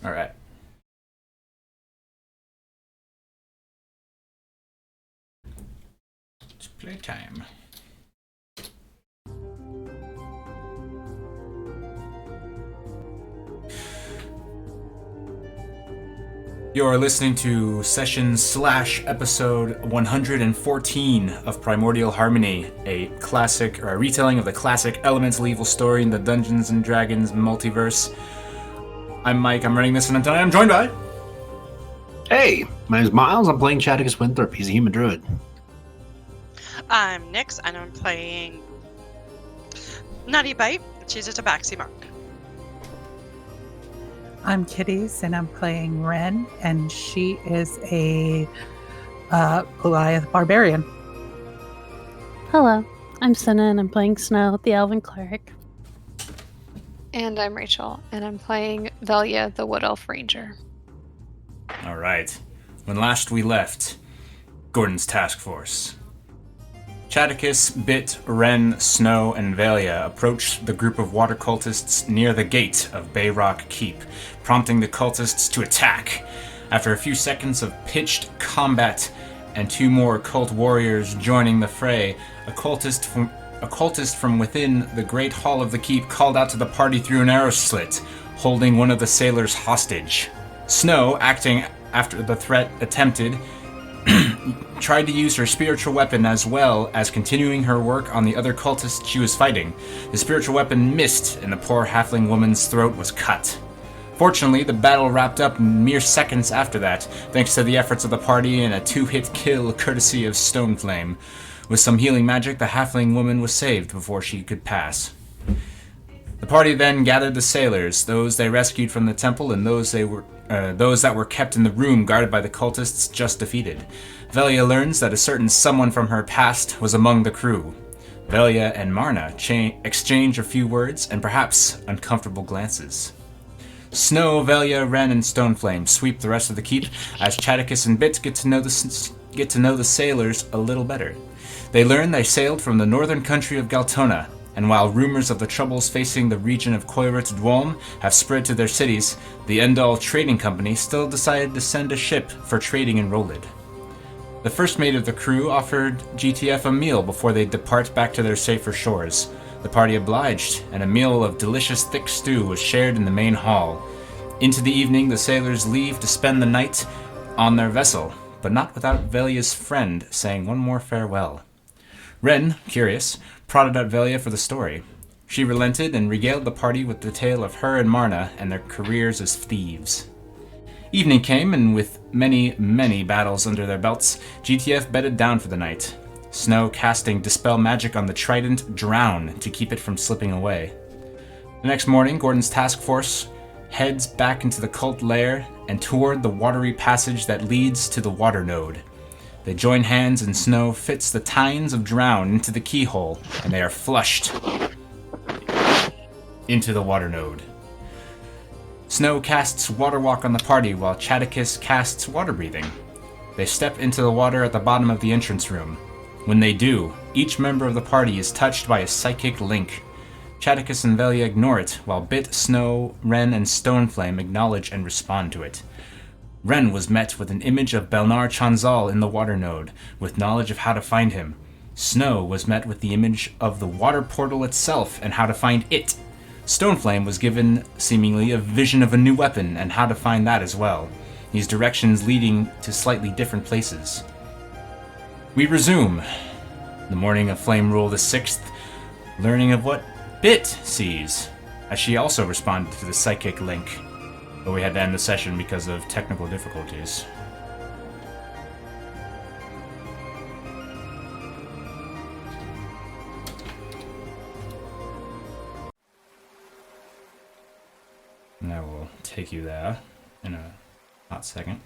All right. It's playtime. You're listening to session/episode 114 of Primordial Harmony, a classic or a retelling of the classic Elemental Evil story in the Dungeons and Dragons multiverse. I'm Mike. I'm running this, and tonight I'm joined by. Hey, my name's Miles. I'm playing Chadicus Winthrop. He's a human druid. I'm Nyx, and I'm playing Nutty Bite. She's a tabaxi monk. I'm Kitties, and I'm playing Ren, and she is a Goliath barbarian. Hello, I'm Senna, and I'm playing Snow, the Elven Cleric. And I'm Rachel, and I'm playing Velia, the Wood Elf Ranger. All right. When last we left Gordon's task force, Chadicus, Bit, Ren, Snow, and Velia approached the group of water cultists near the gate of Bayrock Keep, prompting the cultists to attack. After a few seconds of pitched combat and two more cult warriors joining the fray, a cultist from within the great hall of the keep called out to the party through an arrow slit, holding one of the sailors hostage. Snow, acting after the threat attempted, tried to use her spiritual weapon as well as continuing her work on the other cultist she was fighting. The spiritual weapon missed, and the poor halfling woman's throat was cut. Fortunately, the battle wrapped up mere seconds after that, thanks to the efforts of the party and a two-hit kill courtesy of Stoneflame. With some healing magic, the halfling woman was saved before she could pass. The party then gathered the sailors, those they rescued from the temple and those that were kept in the room guarded by the cultists just defeated. Velia learns that a certain someone from her past was among the crew. Velia and Marna exchange a few words and perhaps uncomfortable glances. Snow, Velia, Ren, and Stoneflame sweep the rest of the keep as Chadicus and Bit get to know the sailors a little better. They learn they sailed from the northern country of Galtona, and while rumors of the troubles facing the region of Koirat Dwalm have spread to their cities, the Endal Trading Company still decided to send a ship for trading in Rolid. The first mate of the crew offered GTF a meal before they depart back to their safer shores. The party obliged, and a meal of delicious thick stew was shared in the main hall. Into the evening, the sailors leave to spend the night on their vessel, but not without Velia's friend saying one more farewell. Ren, curious, prodded at Velia for the story. She relented and regaled the party with the tale of her and Marna and their careers as thieves. Evening came, and with many, many battles under their belts, GTF bedded down for the night. Snow casting Dispel Magic on the trident Drown to keep it from slipping away. The next morning, Gordon's task force heads back into the cult lair and toward the watery passage that leads to the water node. They join hands, and Snow fits the tines of Drown into the keyhole, and they are flushed into the water node. Snow casts Water Walk on the party, while Chadicus casts Water Breathing. They step into the water at the bottom of the entrance room. When they do, each member of the party is touched by a psychic link. Chadicus and Velia ignore it, while Bit, Snow, Ren, and Stoneflame acknowledge and respond to it. Ren was met with an image of Belnar Chanzal in the water node, with knowledge of how to find him. Snow was met with the image of the water portal itself and how to find it. Stoneflame was given, seemingly, a vision of a new weapon and how to find that as well, these directions leading to slightly different places. We resume. The morning of Flame Rule the 6th, learning of what Bit sees, as she also responded to the psychic link. But we had to end the session because of technical difficulties. And I will take you there in a hot second.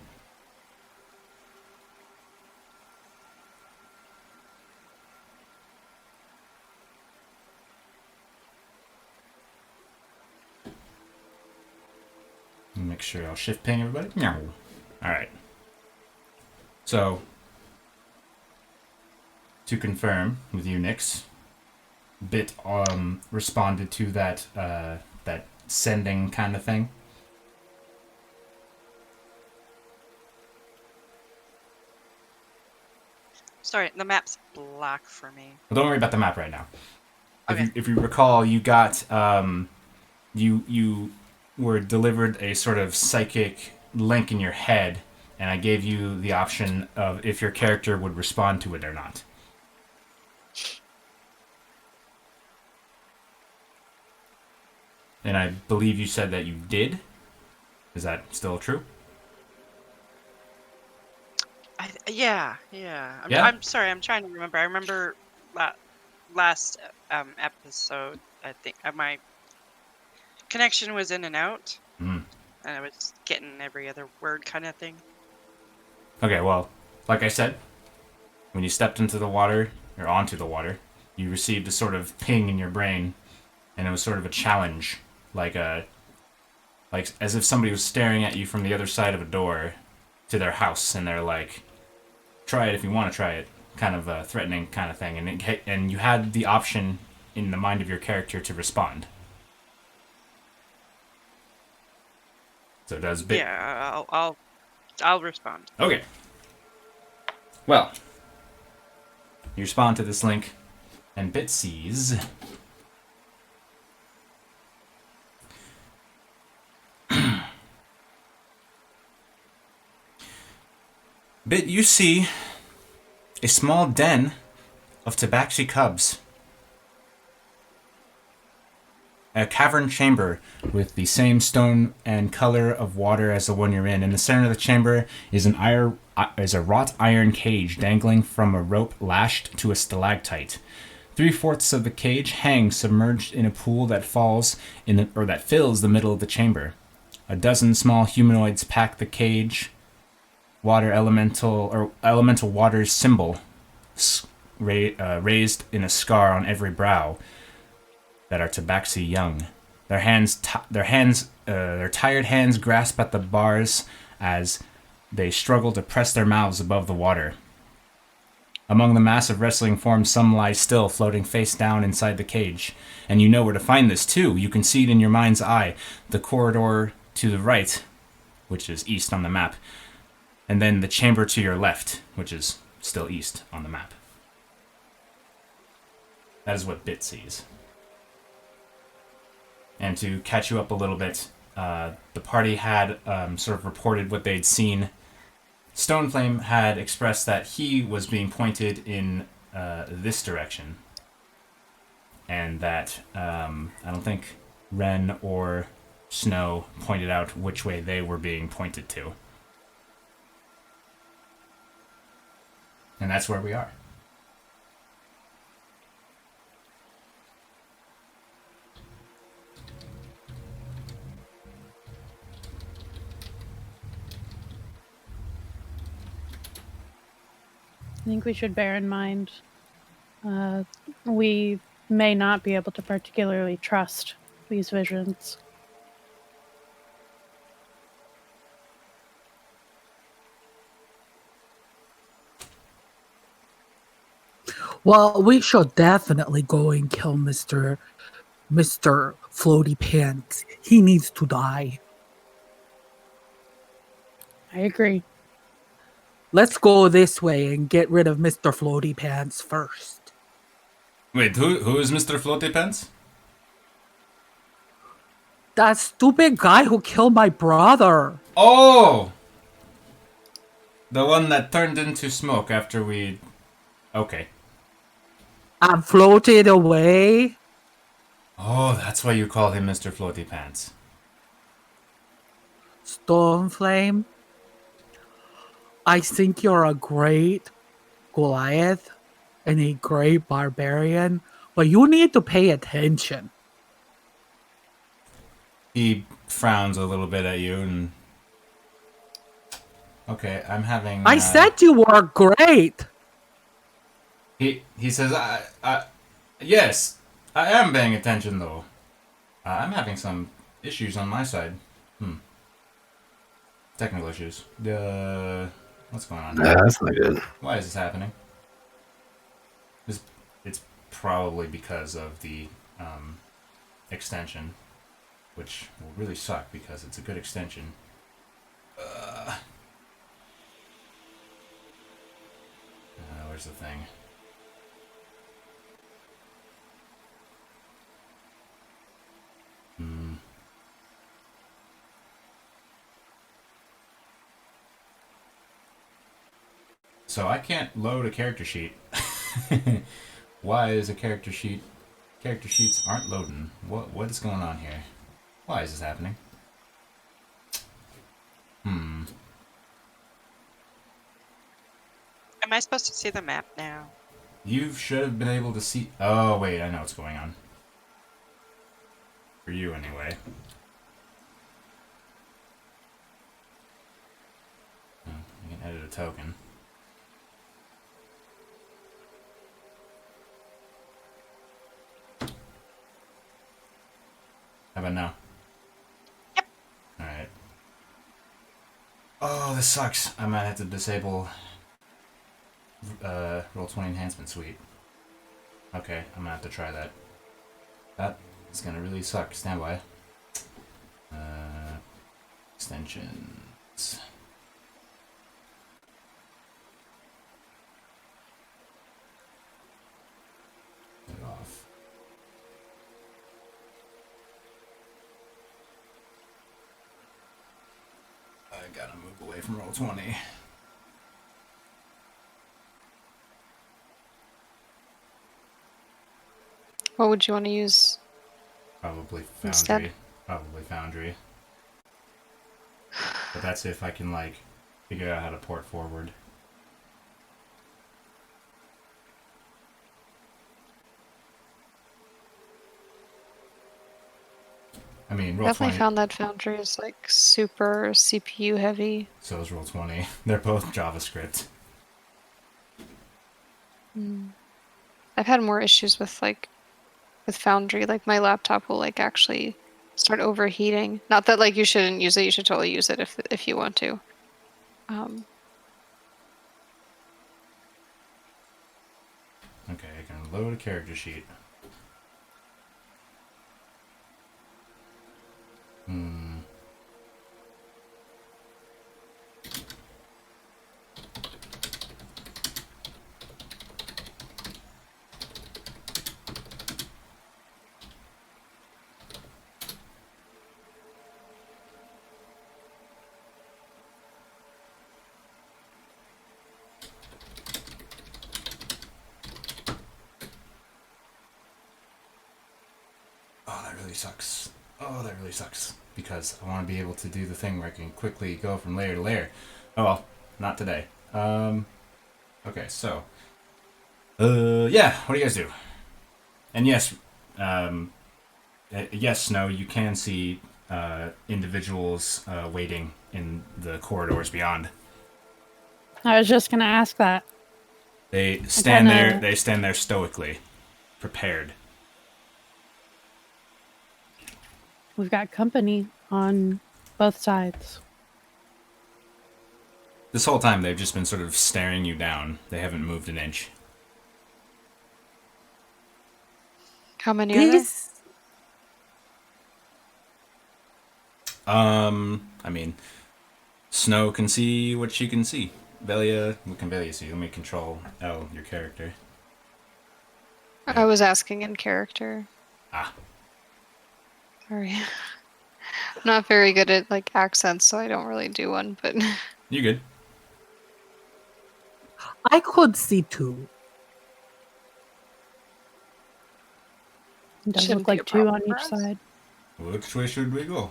Make sure I'll shift ping everybody. No. Alright. So, to confirm with you, Nyx, Bit responded to that that sending kind of thing. Sorry, the map's black for me. Well, don't worry about the map right now. Okay. If you recall, you got you were delivered a sort of psychic link in your head, and I gave you the option of if your character would respond to it or not. And I believe you said that you did. Is that still true? Yeah. Yeah? I'm sorry. I'm trying to remember. I remember last episode. I think my connection was in and out, Mm. and I was getting every other word kind of thing. Okay, well, like I said, when you stepped into the water, or onto the water, you received a sort of ping in your brain, and it was sort of a challenge, like as if somebody was staring at you from the other side of a door to their house, and they're like, "Try it if you want to try it," kind of a threatening kind of thing, and you had the option in the mind of your character to respond. So does Bit. Yeah, I'll respond. Okay. Well, you respond to this link, and Bit sees. Bit, you see a small den of tabaxi cubs. A cavern chamber with the same stone and color of water as the one you're in. In the center of the chamber is a wrought iron cage dangling from a rope lashed to a stalactite. 3/4 of the cage hangs submerged in a pool that fills the middle of the chamber. A dozen small humanoids pack the cage. Elemental water's symbol raised in a scar on every brow that are tabaxi young. Their tired hands grasp at the bars as they struggle to press their mouths above the water. Among the massive wrestling forms, some lie still, floating face down inside the cage. And you know where to find this, too. You can see it in your mind's eye. The corridor to the right, which is east on the map, and then the chamber to your left, which is still east on the map. That is what Bit sees. And to catch you up a little bit, the party had sort of reported what they'd seen. Stoneflame had expressed that he was being pointed in this direction. And that I don't think Ren or Snow pointed out which way they were being pointed to. And that's where we are. I think we should bear in mind we may not be able to particularly trust these visions. Well, we should definitely go and kill Mr. Floaty Pants. He needs to die. I agree. Let's go this way and get rid of Mr. Floaty Pants first. Wait, who is Mr. Floaty Pants? That stupid guy who killed my brother. Oh! The one that turned into smoke after we... Okay. And floated away. Oh, that's why you call him Mr. Floaty Pants. Stoneflame, I think you're a great Goliath and a great barbarian, but you need to pay attention. He frowns a little bit at you and... Okay, I'm having... I said you were great. He says, yes, I am paying attention, though. I'm having some issues on my side. Technical issues. What's going on here? Nah, that's not good. Why is this happening? It's probably because of the extension, which will really suck because it's a good extension. where's the thing? So I can't load a character sheet. Why is a character sheet? Character sheets aren't loading. What is going on here? Why is this happening? Am I supposed to see the map now? You should have been able to see. Oh wait, I know what's going on. For you anyway. Oh, you can edit a token. How about now? Yep. Alright. Oh, this sucks. I might have to disable Roll20 Enhancement Suite. Okay, I'm gonna have to try that. That is gonna really suck. Stand by. Extensions. Turn it off. I gotta move away from Roll20. What would you want to use? Probably Foundry. Instead? Probably Foundry. But that's if I can, like, figure out how to port forward. I mean, Definitely Roll20. found that Foundry is like super CPU heavy. So is Roll20. They're both JavaScript. I've had more issues with Foundry. Like my laptop will like actually start overheating. Not that like you shouldn't use it. You should totally use it if you want to. Okay, I can load a character sheet. Oh, that really sucks. Oh, that really sucks. Because I want to be able to do the thing where I can quickly go from layer to layer. Oh well, not today. Okay, so. Yeah, what do you guys do? And yes, yes, Snow, you can see individuals waiting in the corridors beyond. I was just gonna ask that. They stand there. kinda- They stand there stoically, prepared. We've got company on both sides. This whole time, they've just been sort of staring you down. They haven't moved an inch. How many are there? These I mean, Snow can see what she can see. Velia, what can Velia see? Let me control L, your character. I was asking in character. Ah. Sorry. I'm not very good at like accents, so I don't really do one, but You good? I could see two. It does Shouldn't look be a like two problem on for each us. side. Which way should we go?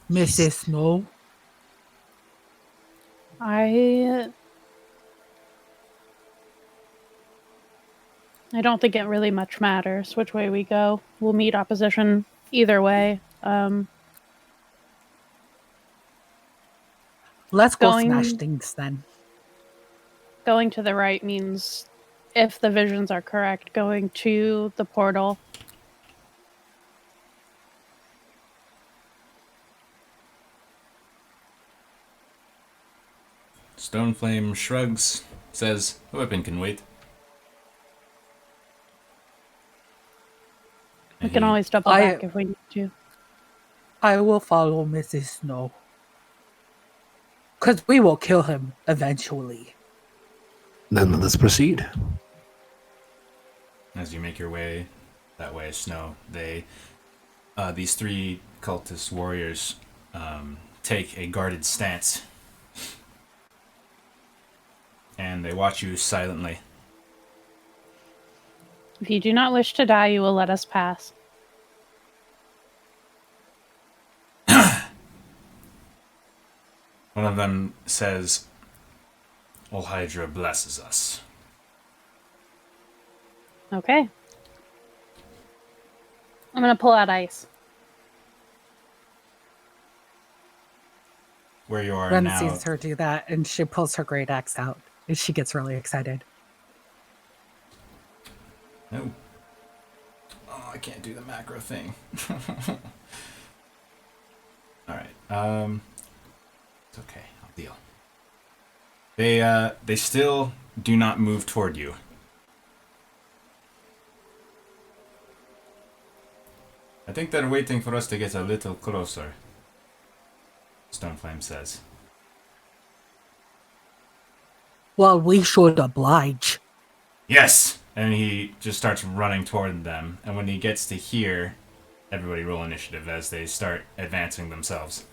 Mrs. Snow. I don't think it really much matters which way we go. We'll meet opposition either way. Let's go Going- smash things then. Going to the right means, if the visions are correct, going to the portal. Stoneflame shrugs, says, "A weapon can wait." We can he- always double I- back if we need to. I will follow Mrs. Snow. Because we will kill him eventually. Then let's proceed. As you make your way that way, Snow, these three cultist warriors take a guarded stance. And they watch you silently. If you do not wish to die, you will let us pass. One of them says, Ol Hydra blesses us. Okay. I'm going to pull out ice. Where you are Ren now. sees her do that, and she pulls her great axe out, and she gets really excited. No. Oh, I can't do the macro thing. Alright. It's okay. I'll deal. They still do not move toward you. I think they're waiting for us to get a little closer, Stoneflame says. Well, we should oblige. Yes! And he just starts running toward them. And when he gets to here, everybody roll initiative as they start advancing themselves.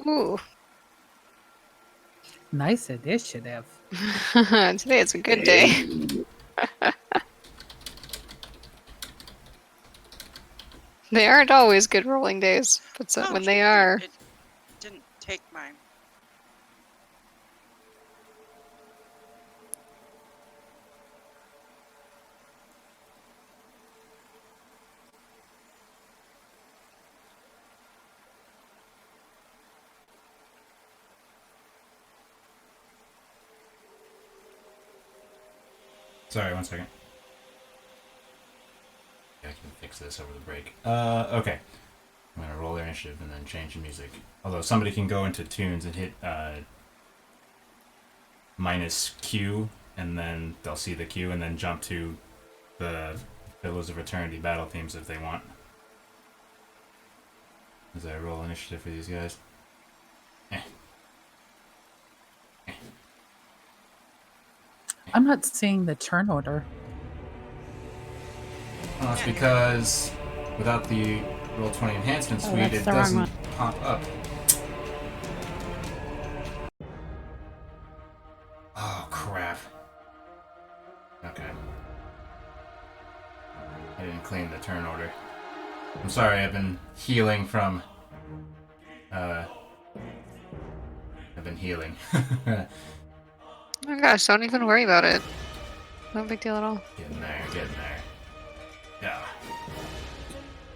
Ooh. Nice initiative. Today is a good day. They aren't always good rolling days, but Oh, when they shoot, are. It didn't take mine. Sorry, 1 second. I can fix this over the break. Okay. I'm gonna roll their initiative and then change the music. Although somebody can go into tunes and hit minus Q, and then they'll see the Q, and then jump to the Pillars of Eternity battle themes if they want. As I roll initiative for these guys. I'm not seeing the turn order. Well, that's because without the Roll20 enhancement suite, that's it the wrong doesn't one. pop up. Oh, crap. Okay. I didn't clean the turn order. I'm sorry, I've been healing from... I've been healing. Oh my gosh, don't even worry about it. No big deal at all. Getting there, getting there. Yeah.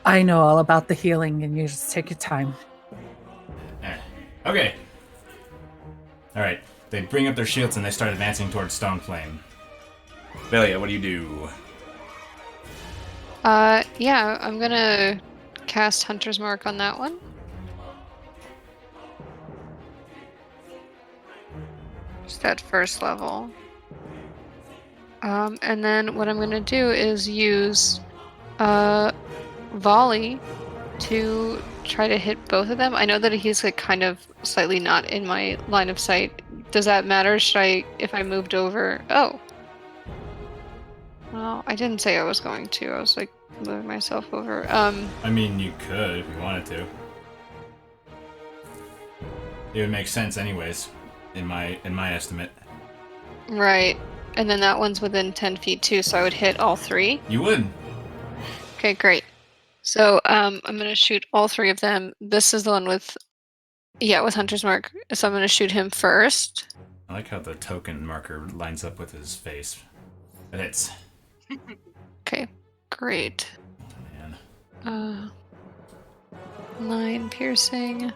I know all about the healing, and you just take your time. Okay. Alright. They bring up their shields and they start advancing towards Stoneflame. Belia, what do you do? Yeah, I'm gonna cast Hunter's Mark on that one. Just at first level. And then what I'm gonna do is use volley to try to hit both of them. I know that he's like kind of slightly not in my line of sight. Does that matter? Should I, if I moved over? Oh. Well, I didn't say I was going to. I was like moving myself over. I mean, you could if you wanted to. It would make sense anyways, in my estimate. Right. And then that one's within 10 feet too, so I would hit all three. You would. Okay, great. So I'm gonna shoot all three of them. This is the one with, yeah, with Hunter's Mark. So I'm gonna shoot him first. I like how the token marker lines up with his face. It hits. Okay, great. Man. 9 piercing.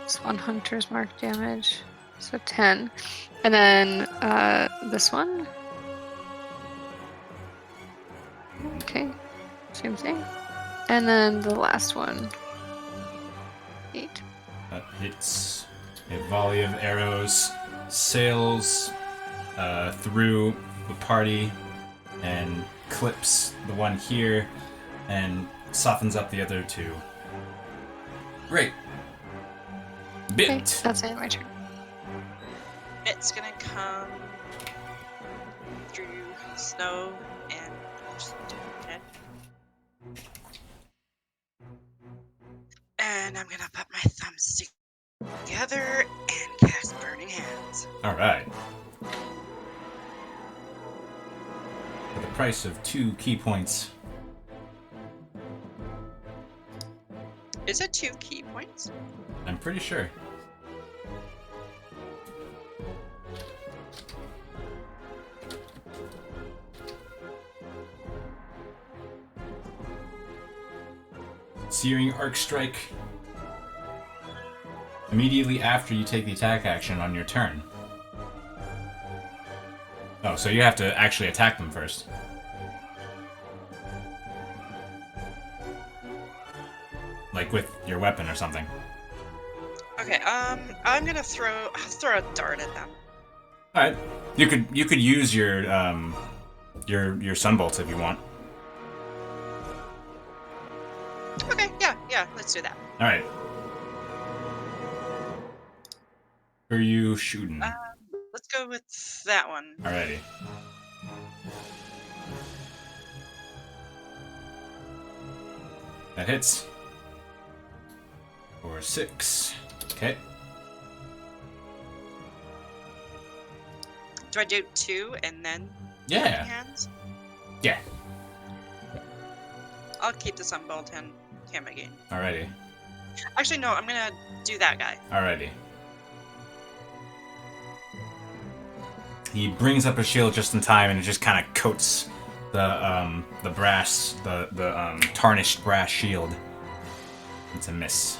It's 1 Hunter's Mark damage. So 10. And then this one. Okay, same thing. And then the last one. 8. That hits. A volley of arrows sails through the party and clips the one here and softens up the other two. Great. Bit. Okay, that's it. My turn. It's gonna come through snow and okay. And I'm gonna put my thumbs together and cast Burning Hands. All right. For the price of 2 key points. Is it 2 key points? I'm pretty sure. Searing Arc Strike. Immediately after you take the attack action on your turn. Oh, so you have to actually attack them first. Like with your weapon or something. Okay, I'm gonna throw a dart at them. All right, you could use your sunbolts if you want. Okay, yeah, let's do that. All right. Who are you shooting? Let's go with that one. Alrighty. That hits. For 6. Okay. Do I do 2 and then Yeah. hands? Yeah. I'll keep the sunbolt and him again. Alrighty. Actually, no, I'm gonna do that guy. Alrighty. He brings up his shield just in time, and it just kind of coats the brass, the tarnished brass shield. It's a miss.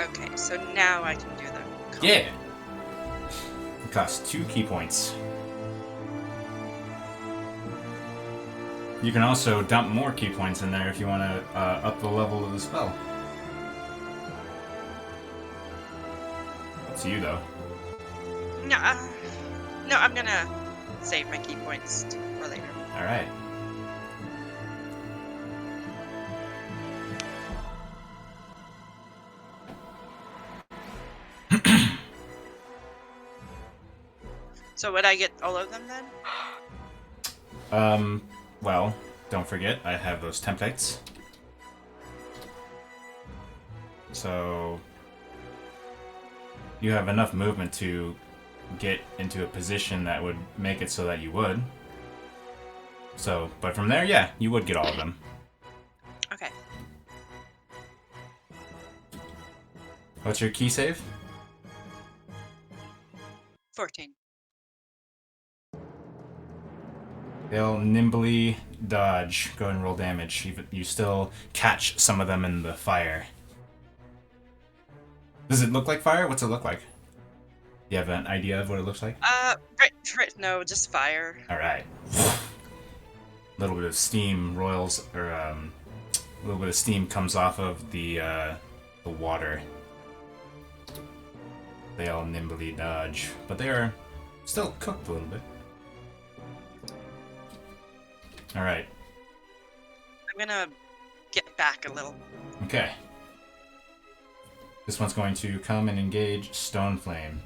Okay, so now I can do the combo. Yeah. It costs 2 key points. You can also dump more key points in there if you want to up the level of the spell. Up to you, though. No, I'm gonna save my key points for later. All right. So would I get all of them then? Well, don't forget, I have those templates. So you have enough movement to get into a position that would make it so that you would. So, but from there, yeah, you would get all of them. Okay. What's your key save? 14. They'll nimbly dodge. Go and roll damage. You still catch some of them in the fire. Does it look like fire? What's it look like? You have an idea of what it looks like? No, just fire. All right. A little bit of steam roils, or a little bit of steam comes off of the water. They all nimbly dodge, but they are still cooked a little bit. All right. I'm gonna get back a little. Okay. This one's going to come and engage Stone Flame.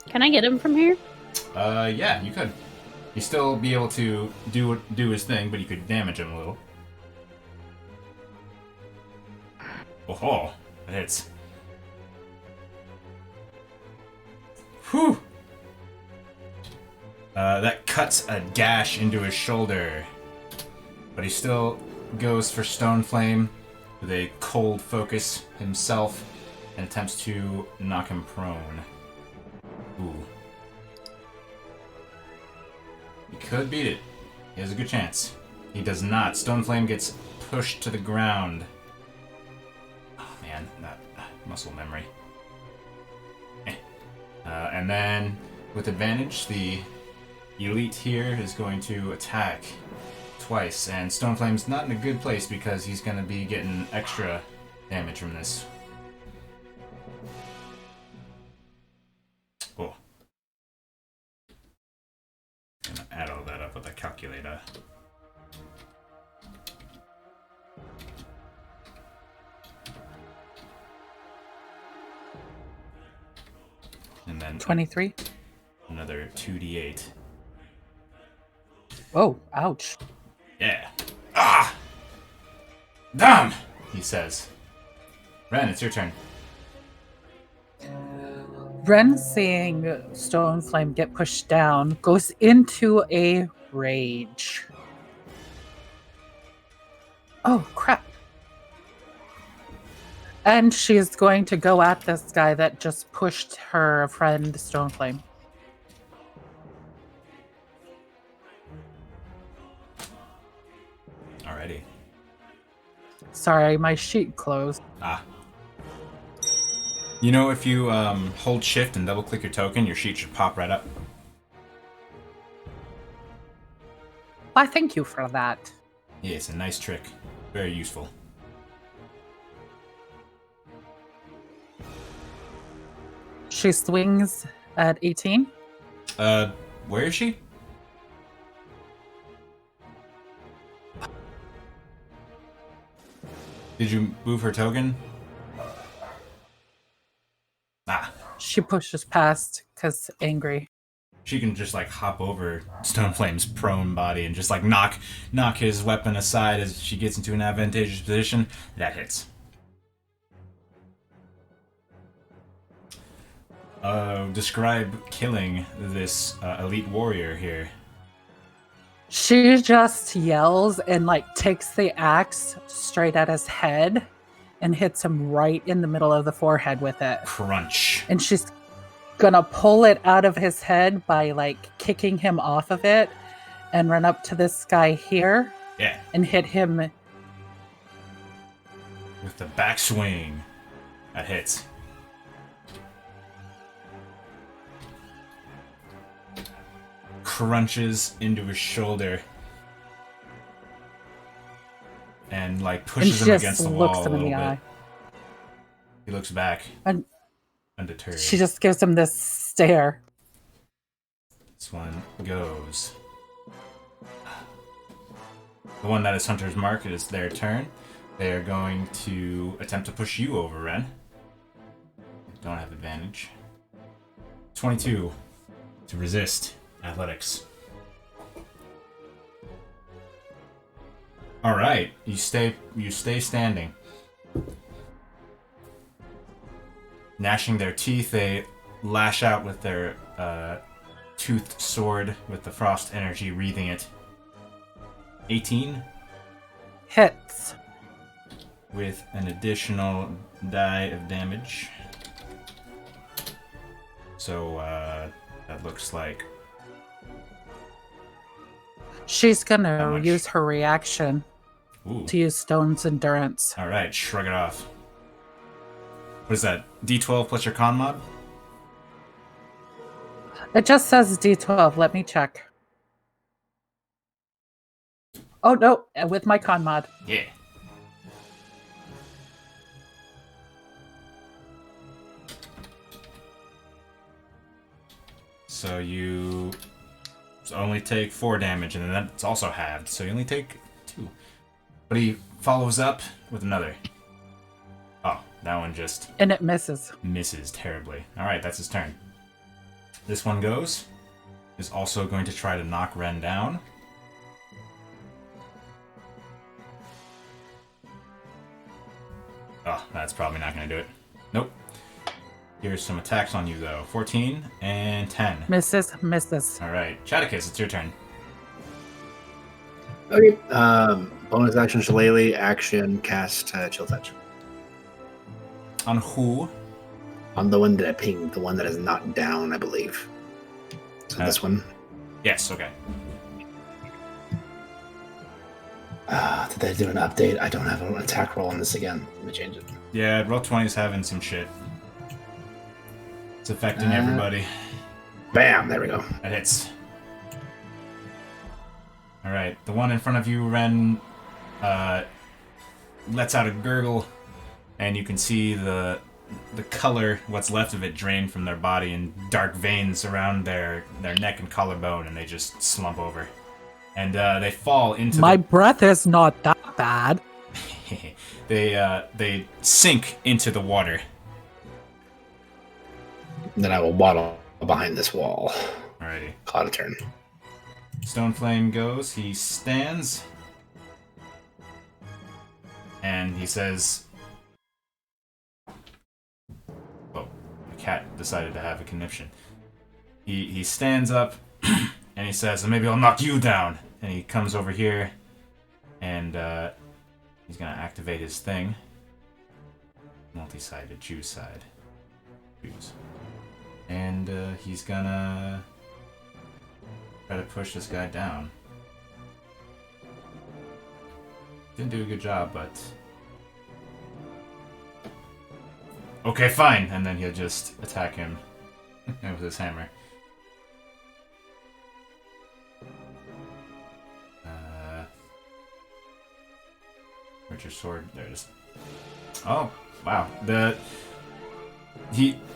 Can I get him from here? Yeah, you could. He'd still be able to do his thing, but you could damage him a little. Oh, that hits. Whew! That cuts a gash into his shoulder. But he still goes for Stone Flame with a cold focus himself and attempts to knock him prone. Ooh. He could beat it. He has a good chance. He does not. Stone Flame gets pushed to the ground. Oh man, that muscle memory. And then, with advantage, the elite here is going to attack twice. And Stone Flame's not in a good place because he's going to be getting extra damage from this. And then 23. another 2d8. Oh, ouch. Yeah. Ah! Damn! He says. Ren, it's your turn. Ren, seeing Stone Flame get pushed down, goes into a rage. Oh, crap. And she's going to go at this guy that just pushed her friend Stone Flame. Alrighty. Sorry, my sheet closed. Ah. You know, if you hold shift and double click your token, your sheet should pop right up. Why, thank you for that. Yeah, it's a nice trick. Very useful. She swings at 18. Where is she? Did you move her token? Ah. She pushes past because angry. She can just like hop over Stoneflame's prone body and just like knock his weapon aside as she gets into an advantageous position. That hits. Describe killing this elite warrior here. She just yells and like takes the axe straight at his head and hits him right in the middle of the forehead with it. Crunch. And she's gonna pull it out of his head by like kicking him off of it and run up to this guy here. Yeah. And hit him With the backswing. That hits. Crunches into his shoulder. And like and pushes she him just against the looks wall a him in little the bit. eye. He looks back. And Undeterred. she just gives him this stare. This one goes. The one that is Hunter's Mark, it is their turn. They are going to attempt to push you over, Ren. Don't have advantage. 22 to resist. Athletics. All right, you stay standing. Gnashing their teeth, they lash out with their toothed sword with the frost energy wreathing it. 18 Hits. with an additional die of damage. So that looks like She's How gonna much? use her reaction ooh. to use Stone's endurance. All right, shrug it off. What is that? D12 plus your con mod? It just says D12. Let me check. Oh no, with my con mod. Yeah. So you only take 4 damage, and then that's also halved, so you only take 2. But he follows up with another. Oh, that one just And it misses. misses terribly. Alright, that's his turn. This one goes. Is also going to try to knock Ren down. Oh, that's probably not going to do it. Nope. Here's some attacks on you, though. 14 and 10. Misses. Alright, Chaticus, it's your turn. Okay. Bonus action Shillelagh, action cast Chill Touch. On who? On the one that I pinged, the one that is knocked down, I believe. So this one. Yes, okay. Did they do an update? I don't have an attack roll on this again. Let me change it. Yeah, Roll20's having some shit. It's affecting everybody. Bam! There we go. That hits. Alright, the one in front of you, Ren, lets out a gurgle, and you can see the color, what's left of it, drain from their body, and dark veins around their neck and collarbone, and they just slump over. And they fall into My breath is not that bad. they sink into the water. Then I will waddle behind this wall. Alrighty. Call it a turn. Stoneflame goes. He stands. And he says... Oh, the cat decided to have a conniption. He stands up, and he says, maybe I'll knock you down. And he comes over here, and he's going to activate his thing. Multi-sided, choose side. Choose. And he's going to try to push this guy down. Didn't do a good job, but... Okay, fine! And then he'll just attack him with his hammer. Where's your sword? There it is. Oh, wow.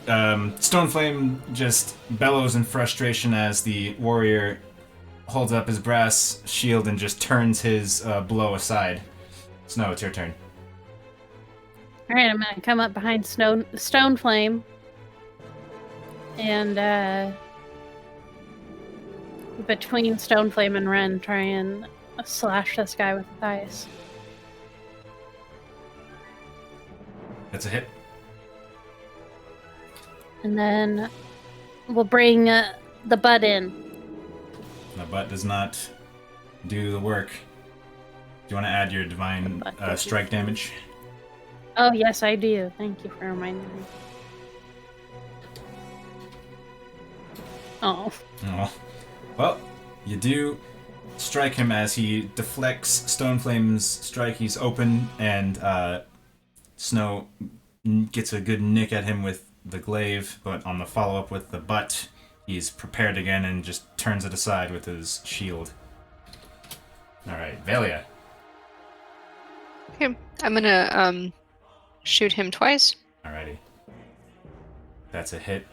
Stoneflame just bellows in frustration as the warrior holds up his brass shield and just turns his blow aside. Snow, it's your turn. All right, I'm gonna come up behind Stoneflame, and between Stoneflame and Ren, try and slash this guy with the thighs. That's a hit. And then we'll bring the butt in. The butt does not do the work. Do you want to add your divine strike damage? Oh, yes, I do. Thank you for reminding me. Oh. Oh. Well, you do strike him as he deflects Stoneflame's strike. He's open, and Snow gets a good nick at him with the glaive, but on the follow-up with the butt, he's prepared again and just turns it aside with his shield. Alright, Velia. Okay, I'm gonna shoot him twice. Alrighty. That's a hit,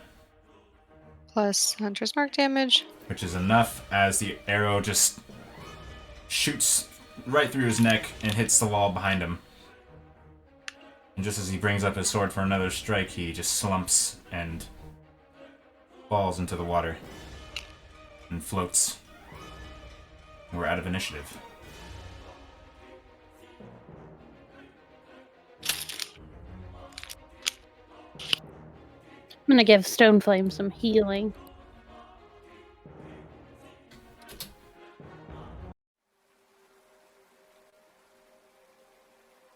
Plus Hunter's Mark damage. which is enough as the arrow just shoots right through his neck and hits the wall behind him. And just as he brings up his sword for another strike, he just slumps and falls into the water and floats. We're out of initiative. I'm gonna give Stoneflame some healing.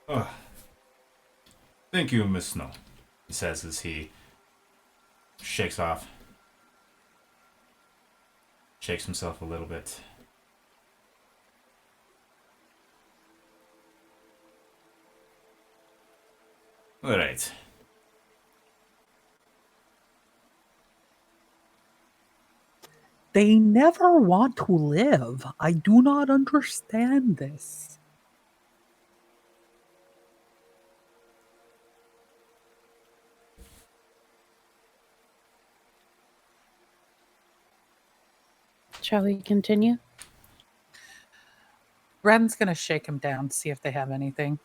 Ugh. Thank you, Miss Snow, he says as he shakes himself a little bit. Alright. They never want to live. I do not understand this. Shall we continue? Ren's gonna shake him down, see if they have anything.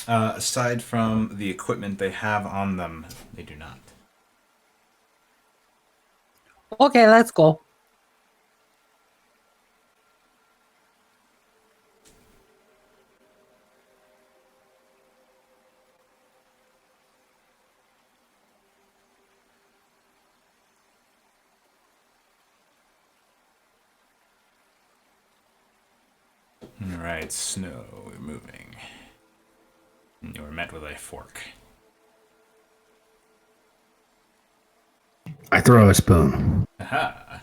Aside from the equipment they have on them, they do not. Okay, let's go. Alright, Snow, we're moving. And you are met with a fork. I throw a spoon. Aha!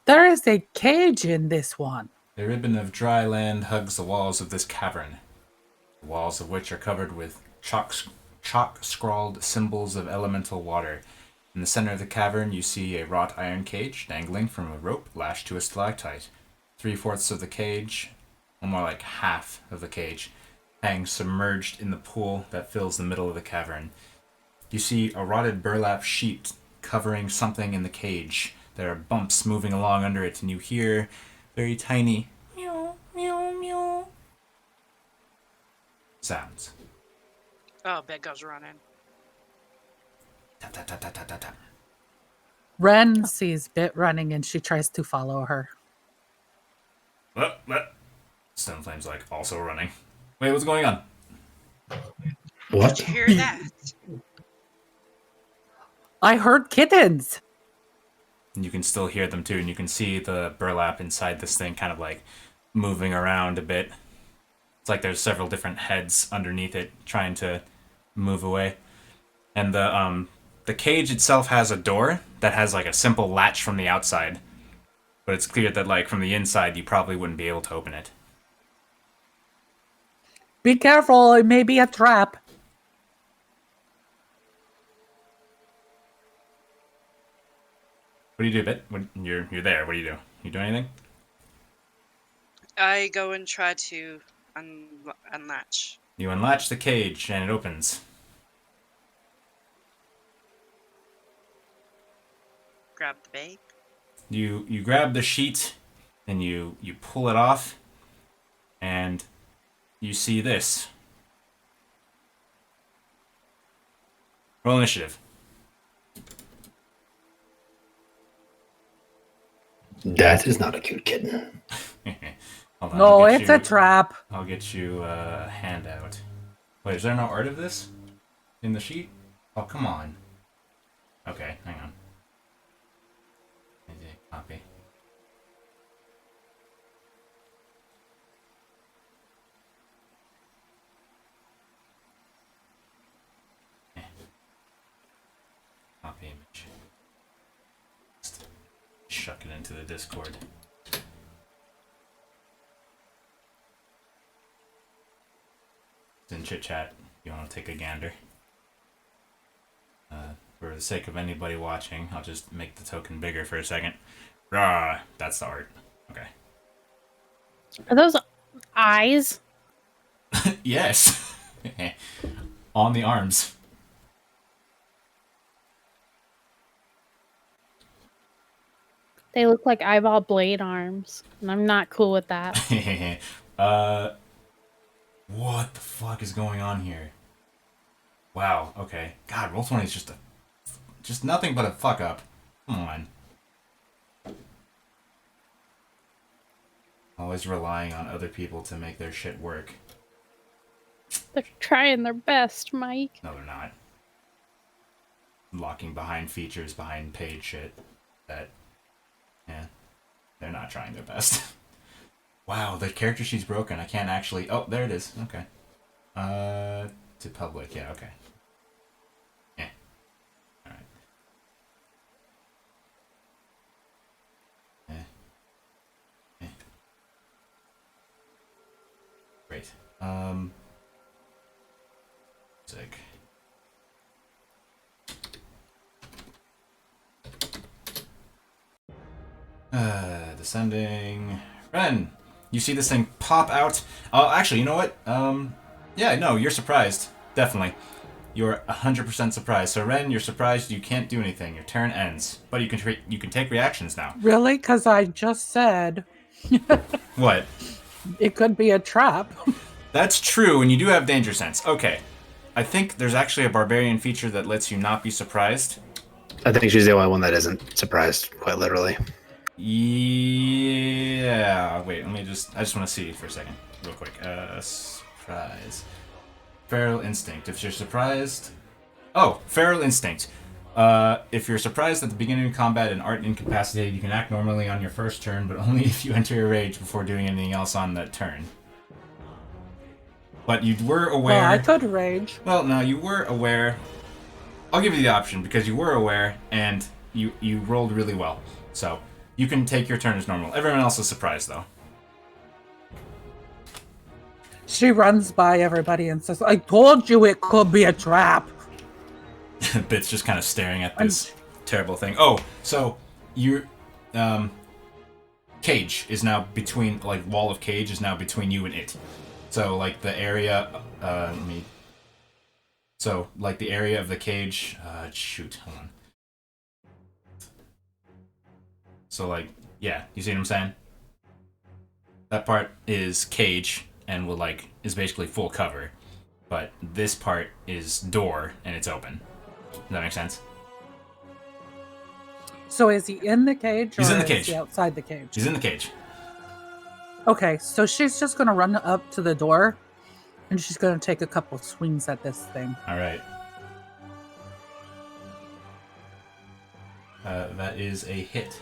There is a cage in this one. A ribbon of dry land hugs the walls of this cavern, the walls of which are covered with chalk-scrawled symbols of elemental water. In the center of the cavern, you see a wrought iron cage dangling from a rope lashed to a stalactite. 3/4 of the cage, or more like half of the cage, hangs submerged in the pool that fills the middle of the cavern. You see a rotted burlap sheet covering something in the cage. There are bumps moving along under it, and you hear very tiny meow, meow, meow sounds. Oh, Bit goes running. Tap, tap, tap, tap, tap, tap, tap. Ren sees Bit running and she tries to follow her. What? Stoneflame's like also running. Wait, what's going on? What? Did you hear that? I heard kittens. And you can still hear them too, and you can see the burlap inside this thing kind of like moving around a bit. It's like there's several different heads underneath it trying to move away. And the cage itself has a door that has like a simple latch from the outside. But it's clear that like from the inside you probably wouldn't be able to open it. Be careful, it may be a trap. What do you do, Bit? You're there. What do? You do anything? I go and try to unlatch. You unlatch the cage and it opens. Grab the bait. You grab the sheet and you pull it off and you see this. Roll initiative. That is not a cute kitten. Hold on, No, I'll get it's a you- trap. I'll get you a handout. Wait, is there no art of this in the sheet? Oh, come on. Okay, hang on. Copy. Copy image. Just shuck it into the Discord. It's in chit chat. You want to take a gander? For the sake of anybody watching, I'll just make the token bigger for a second. Rah, that's the art. Okay. Are those eyes? Yes. On the arms. They look like eyeball blade arms, and I'm not cool with that. What the fuck is going on here? Wow, okay. God, Roll20 is just nothing but a fuck up. Come on. Always relying on other people to make their shit work. They're trying their best, Mike. No, they're not. Locking behind features, behind paid shit. Yeah. They're not trying their best. Wow, the character sheet's broken. I can't actually... Oh, there it is. Okay. To public. Yeah, okay. Yeah. Alright. Yeah. Great. Sick. Descending. Ren! You see this thing pop out. Actually, you know what? Yeah, no, you're surprised. Definitely. You're 100% surprised. So, Ren, you're surprised you can't do anything. Your turn ends. But you can take reactions now. Really? Because I just said What? it could be a trap. That's true, and you do have danger sense. Okay. I think there's actually a barbarian feature that lets you not be surprised. I think she's the only one that isn't surprised, quite literally. Yeah. Wait, I just want to see for a second, real quick. Surprise. Feral instinct. If you're surprised... Oh, feral instinct. If you're surprised at the beginning of combat and aren't incapacitated, you can act normally on your first turn, but only if you enter a rage before doing anything else on that turn. But you were aware... Well, I could rage. Well, no, you were aware. I'll give you the option because you were aware and you rolled really well. So you can take your turn as normal. Everyone else is surprised though. She runs by everybody and says, I told you it could be a trap. Bit's just kind of staring at this terrible thing. Oh, so your cage is now between, like, wall of cage is now between you and it. So like the area, so like the area of the cage. Shoot, hold on. So like, yeah, you see what I'm saying? That part is cage and is basically full cover. but this part is door and it's open. Does that make sense? So is he in the cage or He's in the is cage. he outside the cage? He's in the cage. Okay, so she's just gonna run up to the door and she's gonna take a couple swings at this thing. All right. That is a hit.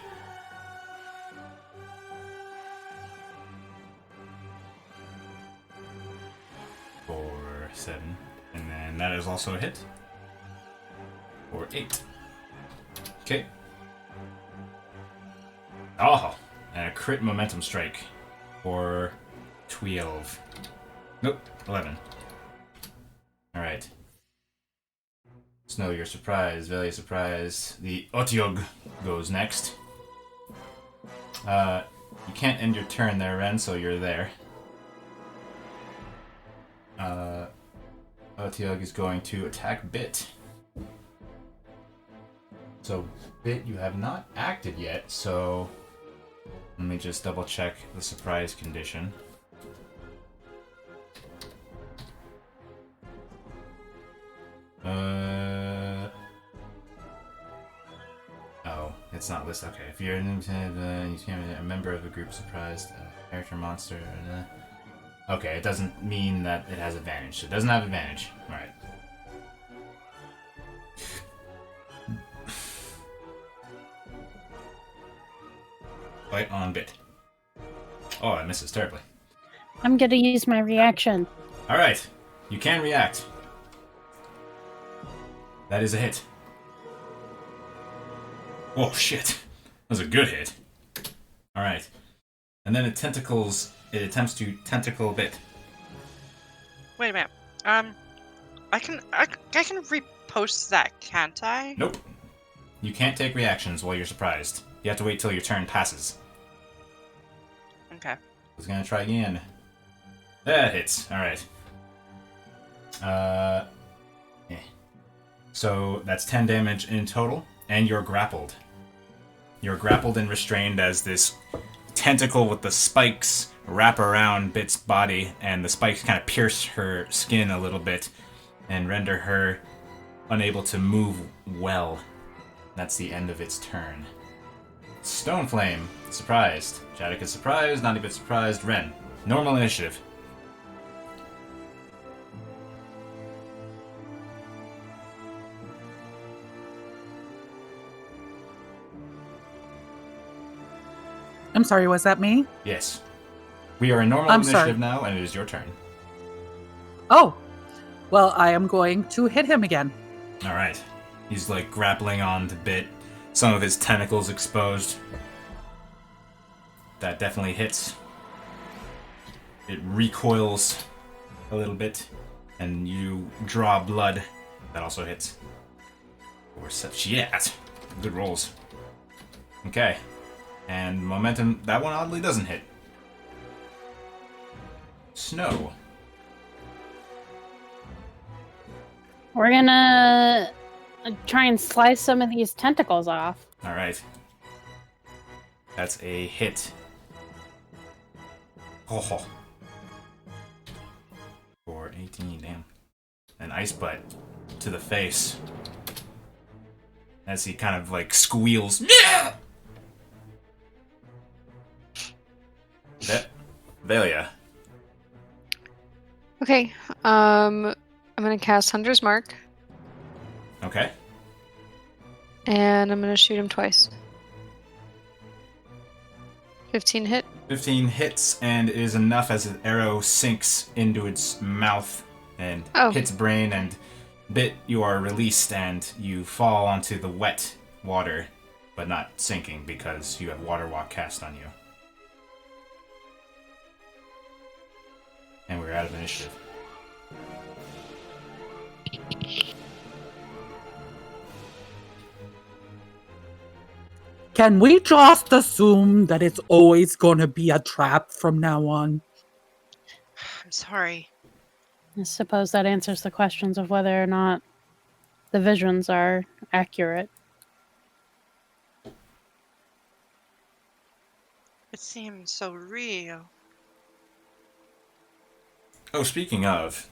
For 7. And then that is also a hit. For 8. Okay. Oh, and a crit momentum strike for 12. Nope, 11. Alright. Snow, you're surprised. Velia, surprised. The Otyog goes next. You can't end your turn there, Ren, so you're there. Otyog is going to attack Bit. So, Bit, you have not acted yet, so... Let me just double check the surprise condition. Oh, it's not listed. Okay, if you're you can be a member of a group surprised, character monster. Okay, it doesn't mean that it has advantage. It doesn't have advantage. Alright. Bite on Bit. Oh, I misses terribly. I'm gonna use my reaction. Alright, you can react. That is a hit. Oh shit. That was a good hit. Alright. And then it attempts to tentacle Bit. Wait a minute. I can repost that, can't I? Nope. You can't take reactions while you're surprised. You have to wait till your turn passes. Okay. I was gonna try again. That hits. Alright. So that's 10 damage in total, and you're grappled. You're grappled and restrained as this tentacle with the spikes wrap around Bit's body, and the spikes kind of pierce her skin a little bit and render her unable to move well. That's the end of its turn. Stone Flame, surprised. Jadek is surprised, not a bit surprised. Ren, normal initiative. I'm sorry, was that me? Yes. We are in normal I'm initiative sorry. now, and it is your turn. Oh, well, I am going to hit him again. Alright. He's like grappling on to Bit. Some of his tentacles exposed. That definitely hits. It recoils a little bit, and you draw blood. That also hits. Or such. Yeah! Good rolls. Okay. And momentum, that one oddly doesn't hit. Snow. We're gonna try and slice some of these tentacles off. Alright. That's a hit. Oh. For 18, damn. An ice butt to the face. As he kind of like squeals. Yeah! Velia. Okay. I'm gonna cast Hunter's Mark, Okay. and I'm gonna shoot him twice. 15 hit. 15 hits, and it is enough as an arrow sinks into its mouth and hits brain, and Bit, you are released and you fall onto the wet water, but not sinking because you have Water Walk cast on you. And we're out of initiative. Can we just assume that it's always going to be a trap from now on? I'm sorry. I suppose that answers the questions of whether or not the visions are accurate. It seems so real. Oh, speaking of,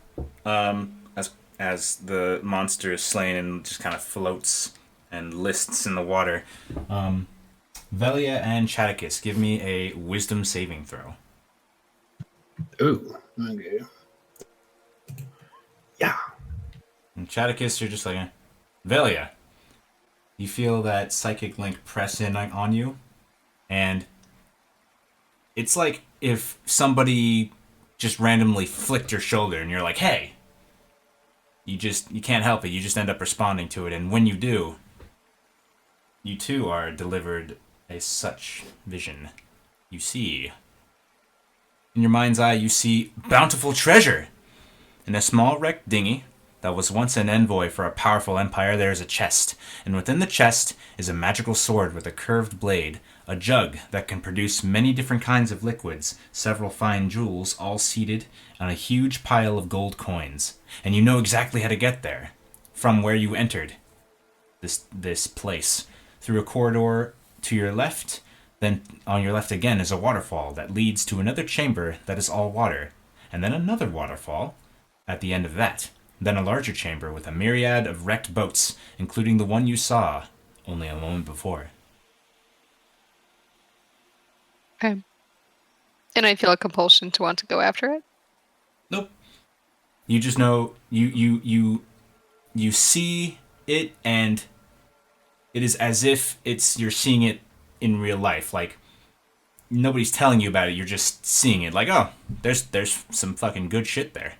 as the monster is slain and just kind of floats and lists in the water. Velia and Chaticus, give me a wisdom saving throw. Ooh, okay. Yeah. And Chaticus, you're just like, Velia, you feel that psychic link press in on you, and it's like if somebody just randomly flicked your shoulder and you're like, hey, you can't help it, you just end up responding to it, and when you do, you too are delivered a such vision. You see, in your mind's eye, you see bountiful treasure. In a small wrecked dinghy that was once an envoy for a powerful empire, there is a chest, and within the chest is a magical sword with a curved blade, a jug that can produce many different kinds of liquids, several fine jewels, all seated on a huge pile of gold coins. And you know exactly how to get there, from where you entered this place, through a corridor to your left. Then on your left again is a waterfall that leads to another chamber that is all water, and then another waterfall at the end of that. Then a larger chamber with a myriad of wrecked boats, including the one you saw only a moment before. Okay. And I feel a compulsion to want to go after it. Nope. You just know you see it, and it is as if you're seeing it in real life. Like nobody's telling you about it. You're just seeing it. Like, oh, there's some fucking good shit there.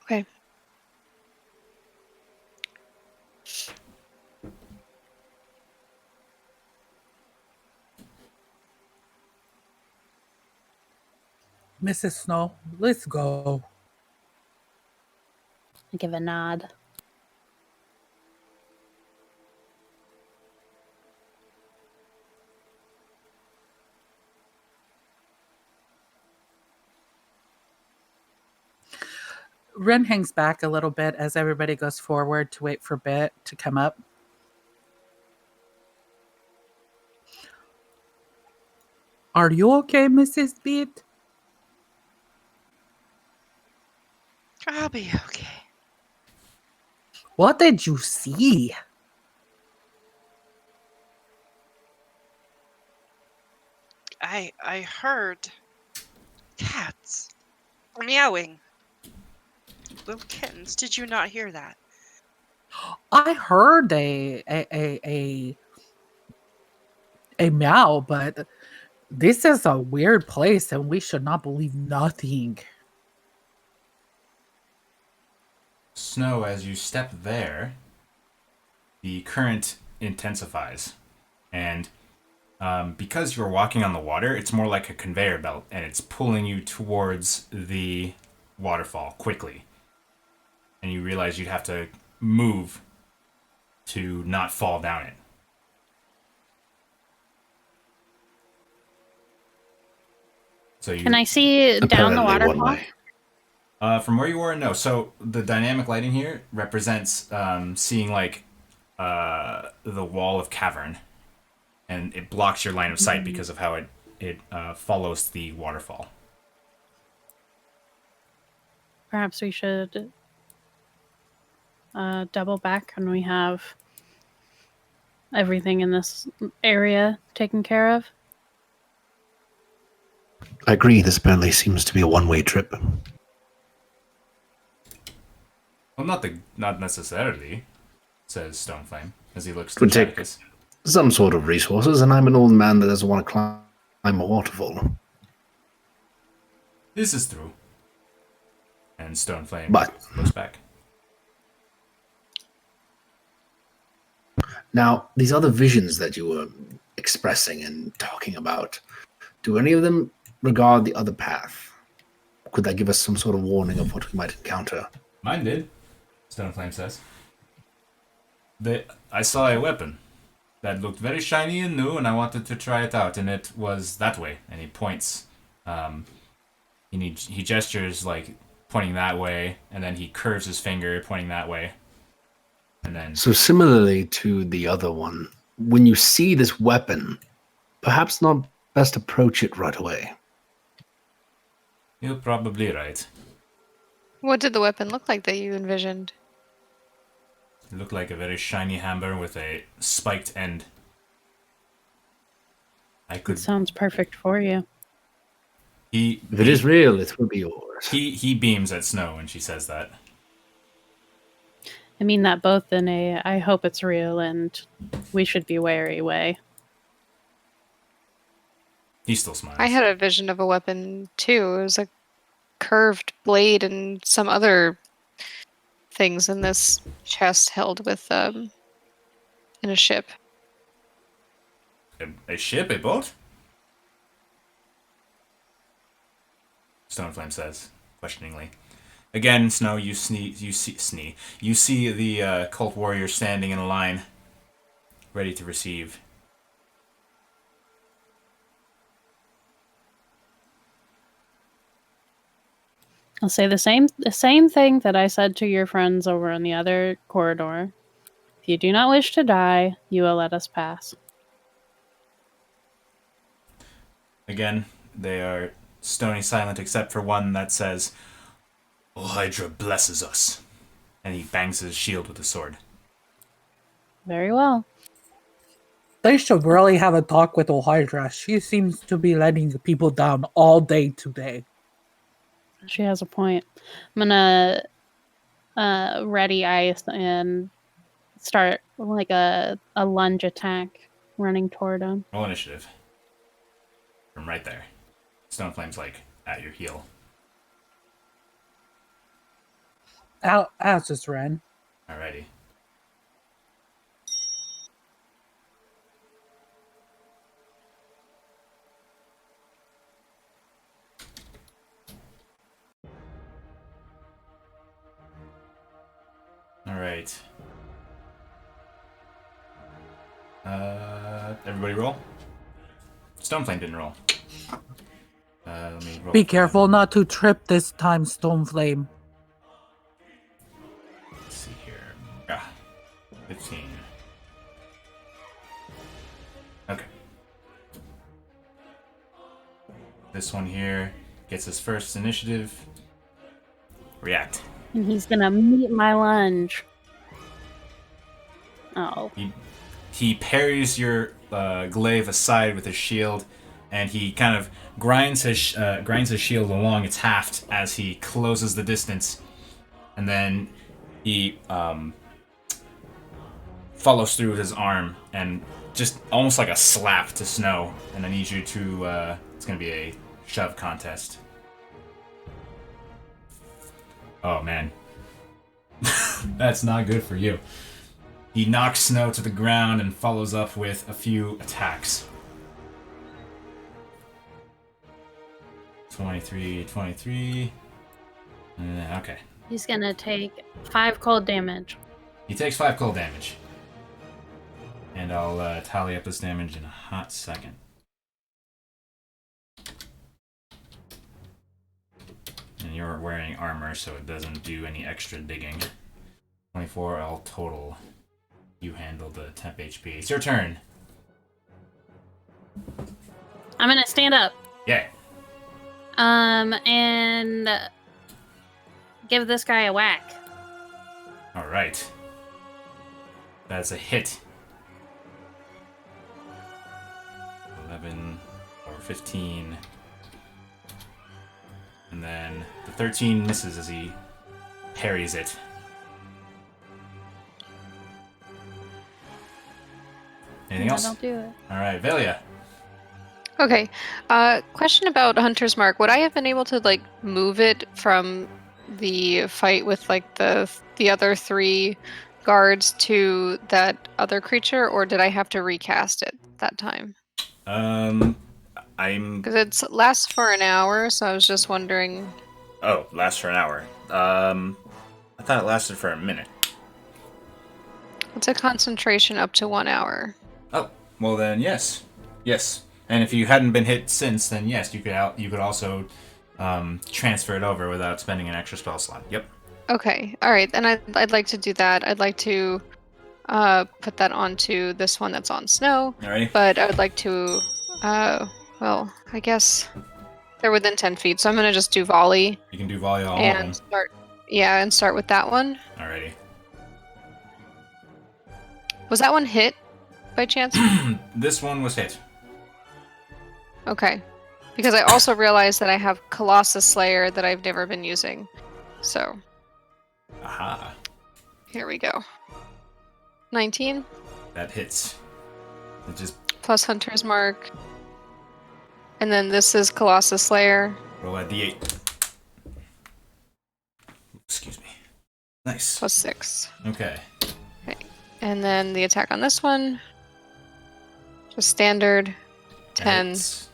Okay. Mrs. Snow, let's go. I give a nod. Ren hangs back a little bit as everybody goes forward to wait for Bit to come up. Are you okay, Mrs. Bit? I'll be okay. What did you see? I heard cats meowing. Little kittens. Did you not hear that? I heard a meow, but this is a weird place and we should not believe nothing. Snow, as you step there, the current intensifies. And because you're walking on the water, it's more like a conveyor belt, and it's pulling you towards the waterfall quickly. And you realize you'd have to move to not fall down it. So Can I see down the Apparently one waterfall? way. From where you are, no. So the dynamic lighting here represents seeing like the wall of cavern, and it blocks your line of sight because of how it follows the waterfall. Perhaps we should double back when we have everything in this area taken care of. I agree, this apparently seems to be a one-way trip. Well, not necessarily, says Stoneflame as he looks to Would take- Chaticus. Some sort of resources, and I'm an old man that doesn't want to climb a waterfall. This is true. And Stoneflame But- looks back. Now, these other visions that you were expressing and talking about, do any of them regard the other path? Could that give us some sort of warning of what we might encounter? Mine did, Stoneflame says. I saw a weapon that looked very shiny and new, and I wanted to try it out, and it was that way. And he points. He gestures like pointing that way, and then he curves his finger pointing that way. And then So similarly to the other one, when you see this weapon, perhaps not best approach it right away. you're probably right. What did the weapon look like that you envisioned? It looked like a very shiny hammer with a spiked end. I It could. sounds perfect for you. He If it is real, it will be yours. he beams at Snow when she says that. I mean that both in a I hope it's real and we should be wary way. He still smiles. I had a vision of a weapon too. It was a curved blade and some other things in this chest held with in a ship. A ship, a boat. Stoneflame says questioningly. Again, Snow, you see the cult warrior standing in a line, ready to receive. I'll say the same thing that I said to your friends over in the other corridor. If you do not wish to die, you will let us pass. Again, they are stony silent except for one that says, "O Hydra blesses us," and he bangs his shield with his sword. Very well. They should really have a talk with Ohydra. She seems to be letting the people down all day today. She has a point. I'm gonna ready ice and start like a lunge attack running toward him. Roll initiative. From right there. Stoneflame's like at your heel. As just ran. Alrighty. Alright. Everybody roll? Stoneflame didn't roll. Let me roll. Be careful not to trip this time, Stoneflame. Let's see here. Ah, 15. Okay. This one here gets his first initiative. React. And he's gonna meet my lunge. Oh. He parries your glaive aside with his shield, and he kind of grinds his shield along its haft as he closes the distance, and then he follows through his arm and just almost like a slap to Snow, and I need you to it's gonna be a shove contest. Oh man. That's not good for you. He knocks Snow to the ground and follows up with a few attacks. 23. Okay. He's gonna take 5 cold damage. He takes 5 cold damage. And I'll tally up this damage in a hot second. And you're wearing armor, so it doesn't do any extra digging. 24 all total. You handle the temp HP. It's your turn. I'm gonna stand up. Yeah. And give this guy a whack. Alright. That's a hit. 11 or 15. And then the 13 misses as he parries it. Anything else? That'll do it. Alright, Velia. Okay. Question about Hunter's Mark. Would I have been able to like move it from the fight with like the other 3 guards to that other creature, or did I have to recast it that time? Because it lasts for an hour, so I was just wondering. Oh, lasts for an hour. I thought it lasted for a minute. It's a concentration up to 1 hour. Oh, well then, yes. And if you hadn't been hit since, then yes, you could also transfer it over without spending an extra spell slot. Yep. Okay, all right. Then I'd like to do that. I'd like to put that onto this one that's on Snow. Alrighty. But I would like to, well, I guess they're within 10 feet, so I'm gonna just do volley You can do volley all of them. and start Yeah, and start with that one. Alrighty. Was that one hit by chance? This one was hit. Okay. Because I also realized that I have Colossus Slayer that I've never been using. So, Aha. here we go. 19 That hits. It just plus Hunter's Mark. And then this is Colossus Slayer. roll a d8. Excuse me. Nice. Plus 6. Okay. And then the attack on this one. Just standard. 10. Hits.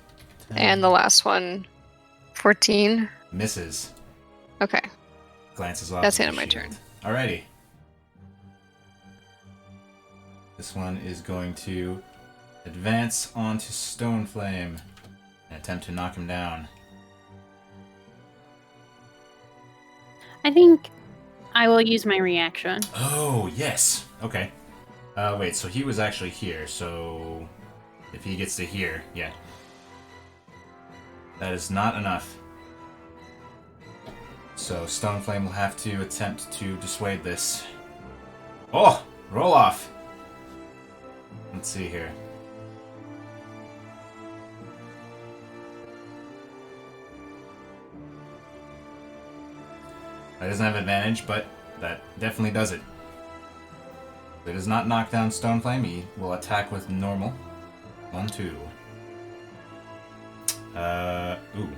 10. And the last one. 14. Misses. Okay. Glances off. That's of the end the of my shield. turn. Alrighty. This one is going to advance onto Stoneflame and attempt to knock him down. I think I will use my reaction. Oh, yes. Okay. Wait, so he was actually here, so if he gets to here, yeah. That is not enough. So Stoneflame will have to attempt to dissuade this. Oh! Roll off! Let's see here. That doesn't have advantage, but that definitely does it. If it does not knock down Stoneflame, he will attack with normal. 1, 2. Ooh.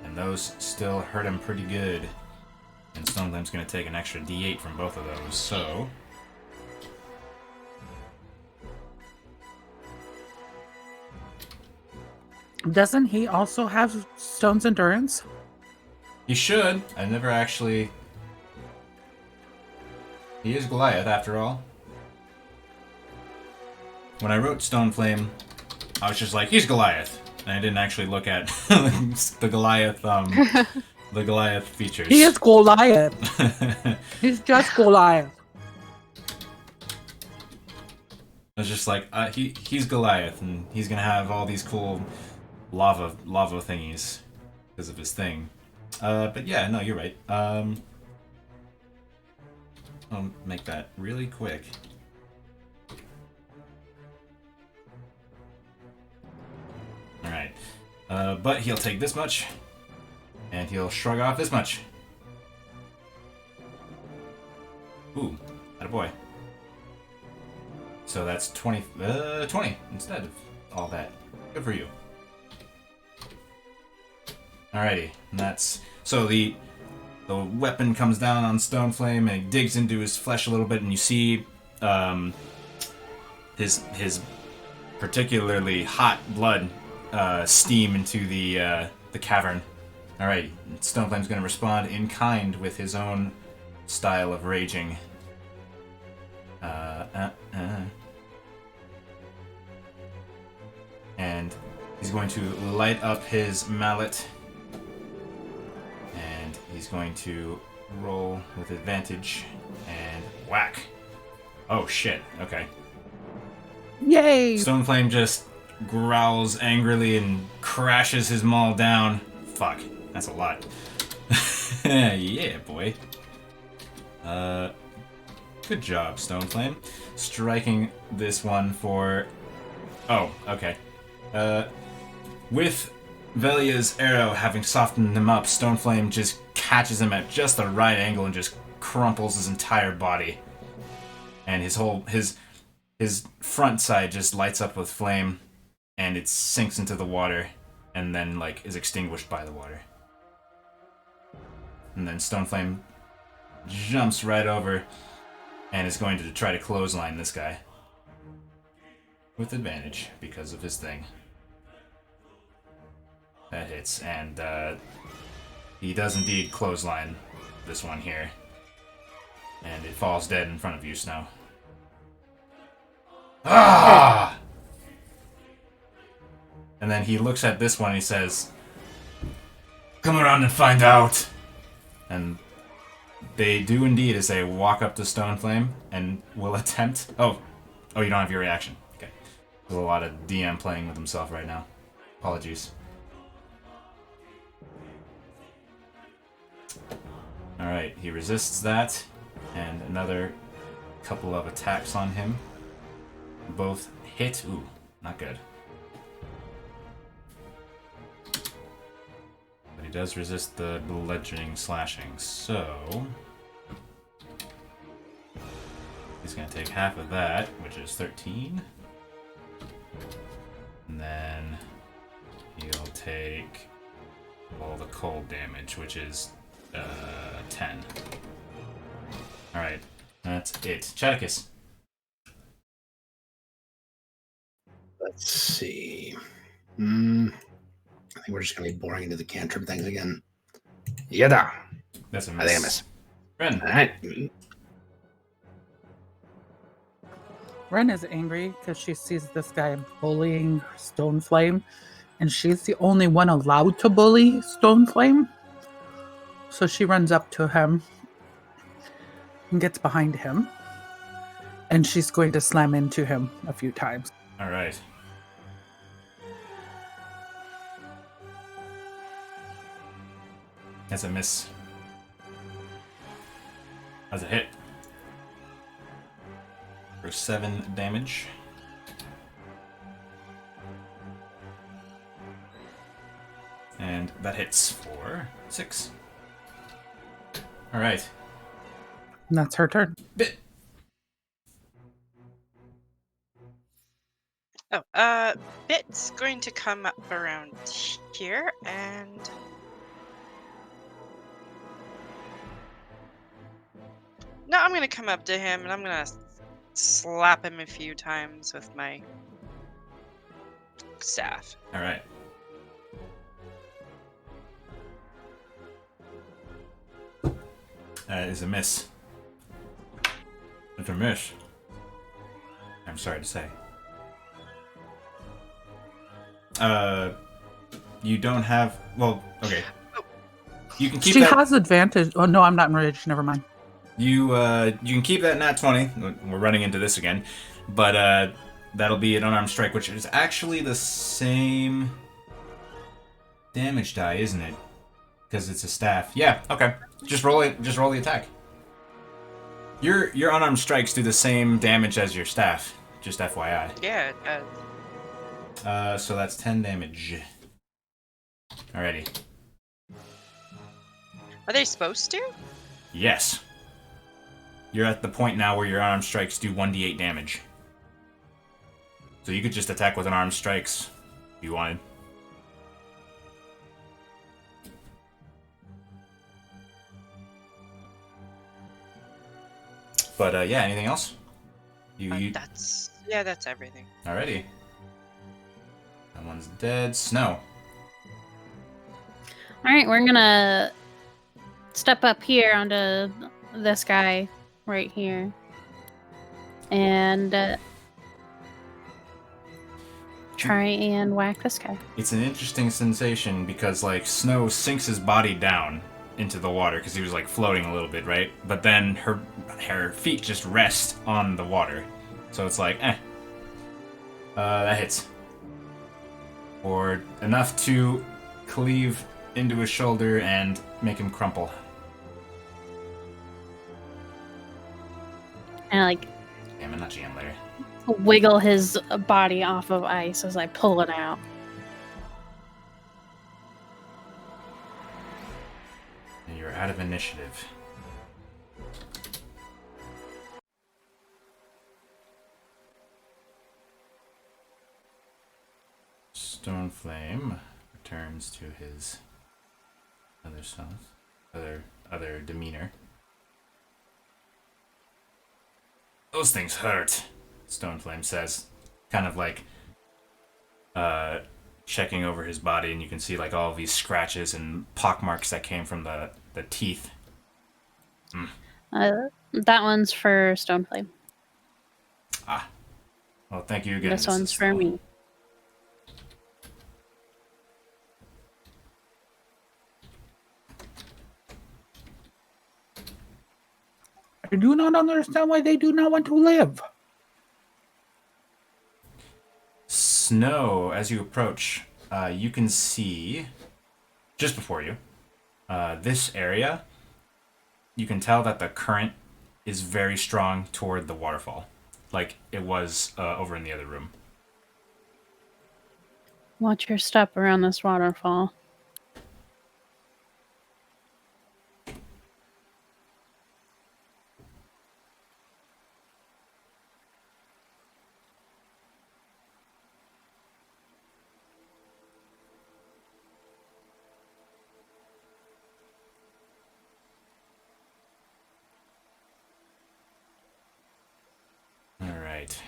And those still hurt him pretty good. And Stoneflame's gonna take an extra d8 from both of those, so... Doesn't he also have Stone's Endurance? He should. I never actually... He is Goliath, after all. When I wrote Stoneflame, I was just like, he's Goliath. And I didn't actually look at the Goliath, the Goliath features. He is Goliath. He's just Goliath. I was just like, he's Goliath, and he's gonna have all these cool lava thingies because of his thing. But yeah, no, you're right. I'll make that really quick. Alright. But he'll take this much, and he'll shrug off this much. Ooh, attaboy. So that's 20 instead of all that. Good for you. Alrighty, and that's... So the weapon comes down on Stoneflame, and it digs into his flesh a little bit, and you see his particularly hot blood steam into the cavern. Alright, Stoneflame's going to respond in kind with his own style of raging. And he's going to light up his mallet. And he's going to roll with advantage and whack. Oh shit, okay. Yay! Stoneflame just growls angrily and crashes his maul down. Fuck, that's a lot. Yeah, boy. Good job, Stoneflame. Striking this one for... Oh, okay. With Velia's arrow having softened him up, Stoneflame just catches him at just the right angle and just crumples his entire body. And his front side just lights up with flame, and it sinks into the water, and then, like, is extinguished by the water. And then Stoneflame jumps right over and is going to try to clothesline this guy. With advantage, because of his thing. That hits, and he does indeed clothesline this one here. And it falls dead in front of you, Snow. Ah! And then he looks at this one and he says, "Come around and find out!" And they do indeed as they walk up to Stoneflame and will attempt... Oh, you don't have your reaction. Okay. There's a lot of DM playing with himself right now. Apologies. Alright. Alright, he resists that, and another couple of attacks on him. Both hit. Ooh, not good. But he does resist the bludgeoning slashing, so he's going to take half of that, which is 13. And then he'll take all the cold damage, which is 10. Alright, that's it. Chaticus. Let's see. I think we're just gonna be boring into the cantrip things again. Yada. That's a I miss. think I miss. Ren. All right. Ren is angry because she sees this guy bullying Stoneflame, and she's the only one allowed to bully Stoneflame. So she runs up to him and gets behind him, and she's going to slam into him a few times. Alright. That's a miss. That's a hit. For 7 damage. And that hits for 6. Alright. And that's her turn. Bit. Oh, Bit's going to come up around here and no, I'm gonna come up to him and I'm gonna slap him a few times with my staff. Alright. That is a miss. It's a miss. I'm sorry to say. You don't have. Well, okay. You can keep She that. has advantage. Oh no, I'm not enraged. Never mind. You can keep that nat 20. We're running into this again, but that'll be an unarmed strike, which is actually the same damage die, isn't it? Because it's a staff. Yeah. Okay. Just roll it. Just roll the attack. Your unarmed strikes do the same damage as your staff. Just FYI. Yeah, So that's 10 damage. Alrighty. are they supposed to? Yes. You're at the point now where your unarmed strikes do 1d8 damage. So you could just attack with unarmed strikes if you wanted. But yeah, anything else? That's everything. Alrighty. That one's dead. Snow. All right, we're gonna step up here onto this guy right here, and try and whack this guy. It's an interesting sensation because like Snow sinks his body down into the water because he was like floating a little bit, right? But then her feet just rest on the water, so it's like that hits, or enough to cleave into his shoulder and make him crumple. And like Damn it, not GM later. wiggle his body off of ice as I pull it out. And you're out of initiative. Stoneflame returns to his other self, other demeanor. Those things hurt, Stoneflame says, kind of like checking over his body, and you can see like all of these scratches and pockmarks that came from the teeth. That one's for Stoneflame. Well, thank you again. This one's Mrs. for Snow. me. I do not understand why they do not want to live. Snow, as you approach, you can see just before you this area. you can tell that the current is very strong toward the waterfall, like it was over in the other room. Watch your step around this waterfall. All right.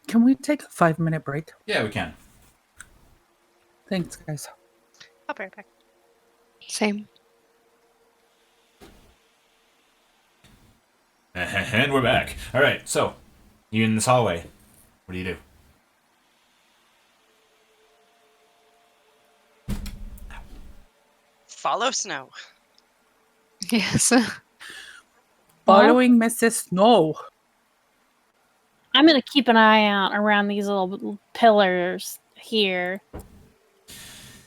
Can we take a 5-minute break? Yeah, we can. Thanks, guys. I'll be right back. Same. And we're back. All right, so you in this hallway. What do you do? Follow Snow. Yes. Following Mrs. Snow. I'm gonna keep an eye out around these little pillars here.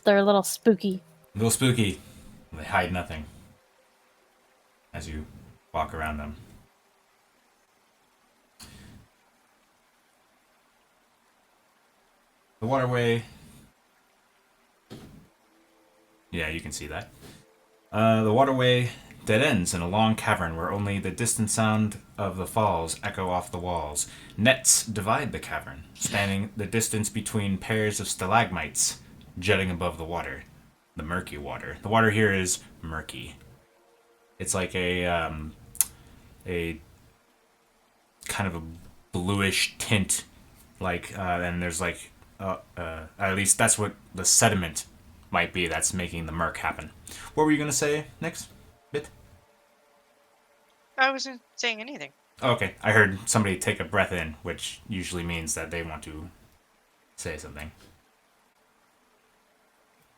They're a little spooky. A little spooky. They hide nothing as you walk around them. The waterway. Yeah, you can see that. The waterway dead ends in a long cavern where only the distant sound of the falls echo off the walls. Nets divide the cavern, spanning the distance between pairs of stalagmites jutting above the water. The murky water. The water here is murky. It's like a kind of a bluish tint, and there's at least that's what the sediment might be that's making the murk happen. What were you gonna say next? Bit? I wasn't saying anything. Okay, I heard somebody take a breath in, which usually means that they want to say something.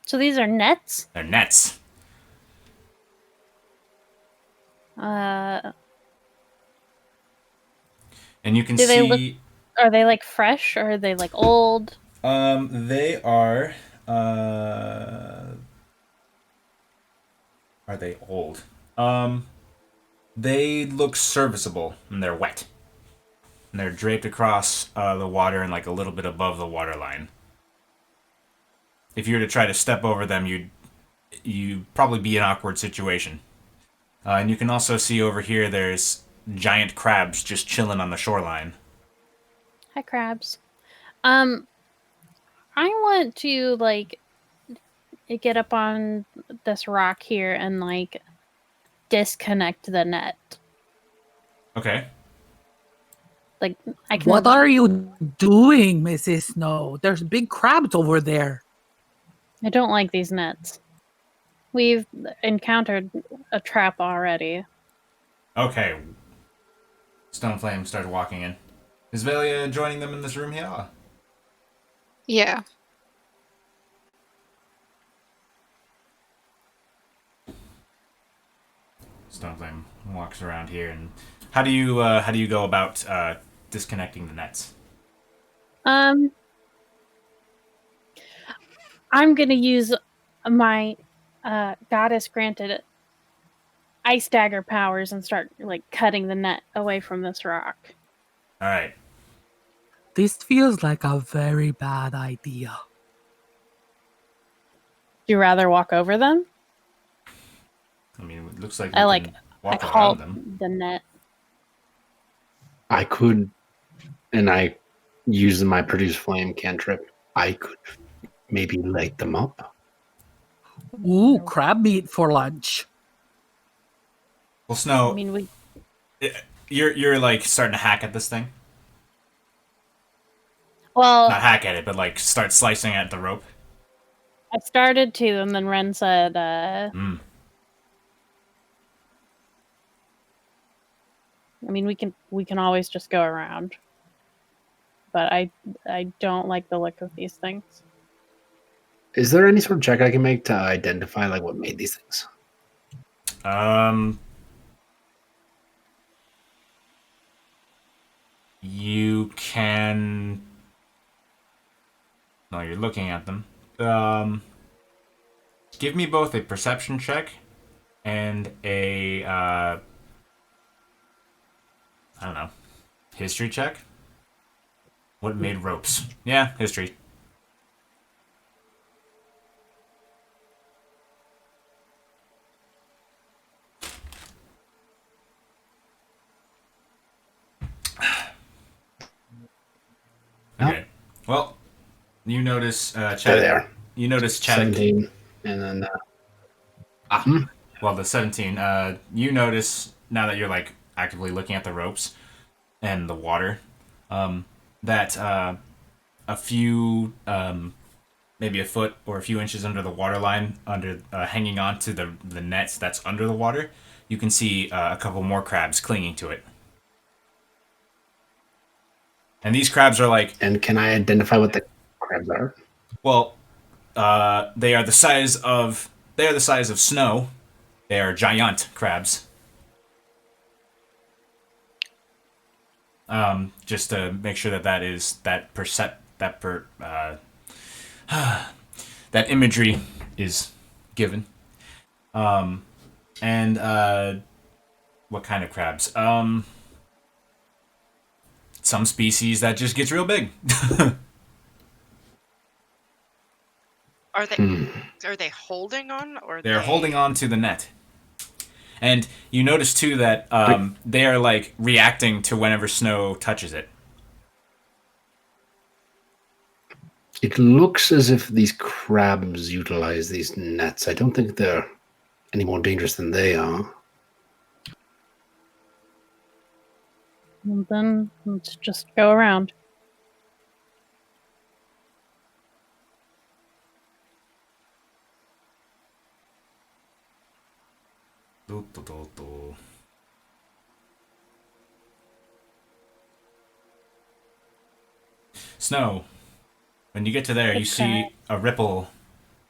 So these are nets? They're nets. Uh, And you can Do they see are they like fresh or are they like old? they are they old? They look serviceable and they're wet. And they're draped across the water and like a little bit above the waterline. If you were to try to step over them, you'd probably be in an awkward situation. And you can also see over here there's giant crabs just chilling on the shoreline. Hi, crabs. I want to like get up on this rock here and like disconnect the net. Okay. Like I can. What are you doing, Mrs. Snow? There's big crabs over there. I don't like these nets. We've encountered a trap already. Okay. Stoneflame started walking in. Is Velia joining them in this room here? Yeah. Stoneflame walks around here, and how do you go about disconnecting the nets? I'm gonna use my goddess granted ice dagger powers and start like cutting the net away from this rock. All right. This feels like a very bad idea. Do you rather walk over them? I mean, it looks like I you like can I walk around halt them. the net. I could, and I use my produce flame cantrip. I could maybe light them up. Ooh, crab meat for lunch. Well, Snow, I mean, you're like starting to hack at this thing. well, Not hack at it, but like start slicing at the rope. I started to, and then Ren said, Mm. I mean, we can always just go around. But I don't like the look of these things. Is there any sort of check I can make to identify like what made these things? You can. No, you're looking at them. Give me both a perception check and a I don't know, history check. What made ropes? Yeah, history. Okay. Well, you notice They're Chad. there. You notice Chad. 17, and then Well, the 17. You notice now that you're like actively looking at the ropes and the water, that a few, maybe a foot or a few inches under the water line, under hanging on to the nets that's under the water, you can see a couple more crabs clinging to it. And these crabs are like, and can I identify what the crabs are? well, they are the size of snow. They are giant crabs. Just to make sure that that imagery is given. And what kind of crabs? Some species that just gets real big. Are they holding on, or They're holding on to the net. And you notice too that they are like reacting to whenever snow touches it. It looks as if these crabs utilize these nets. I don't think they're any more dangerous than they are. And then let's just go around. Snow. When you get to there, you see a ripple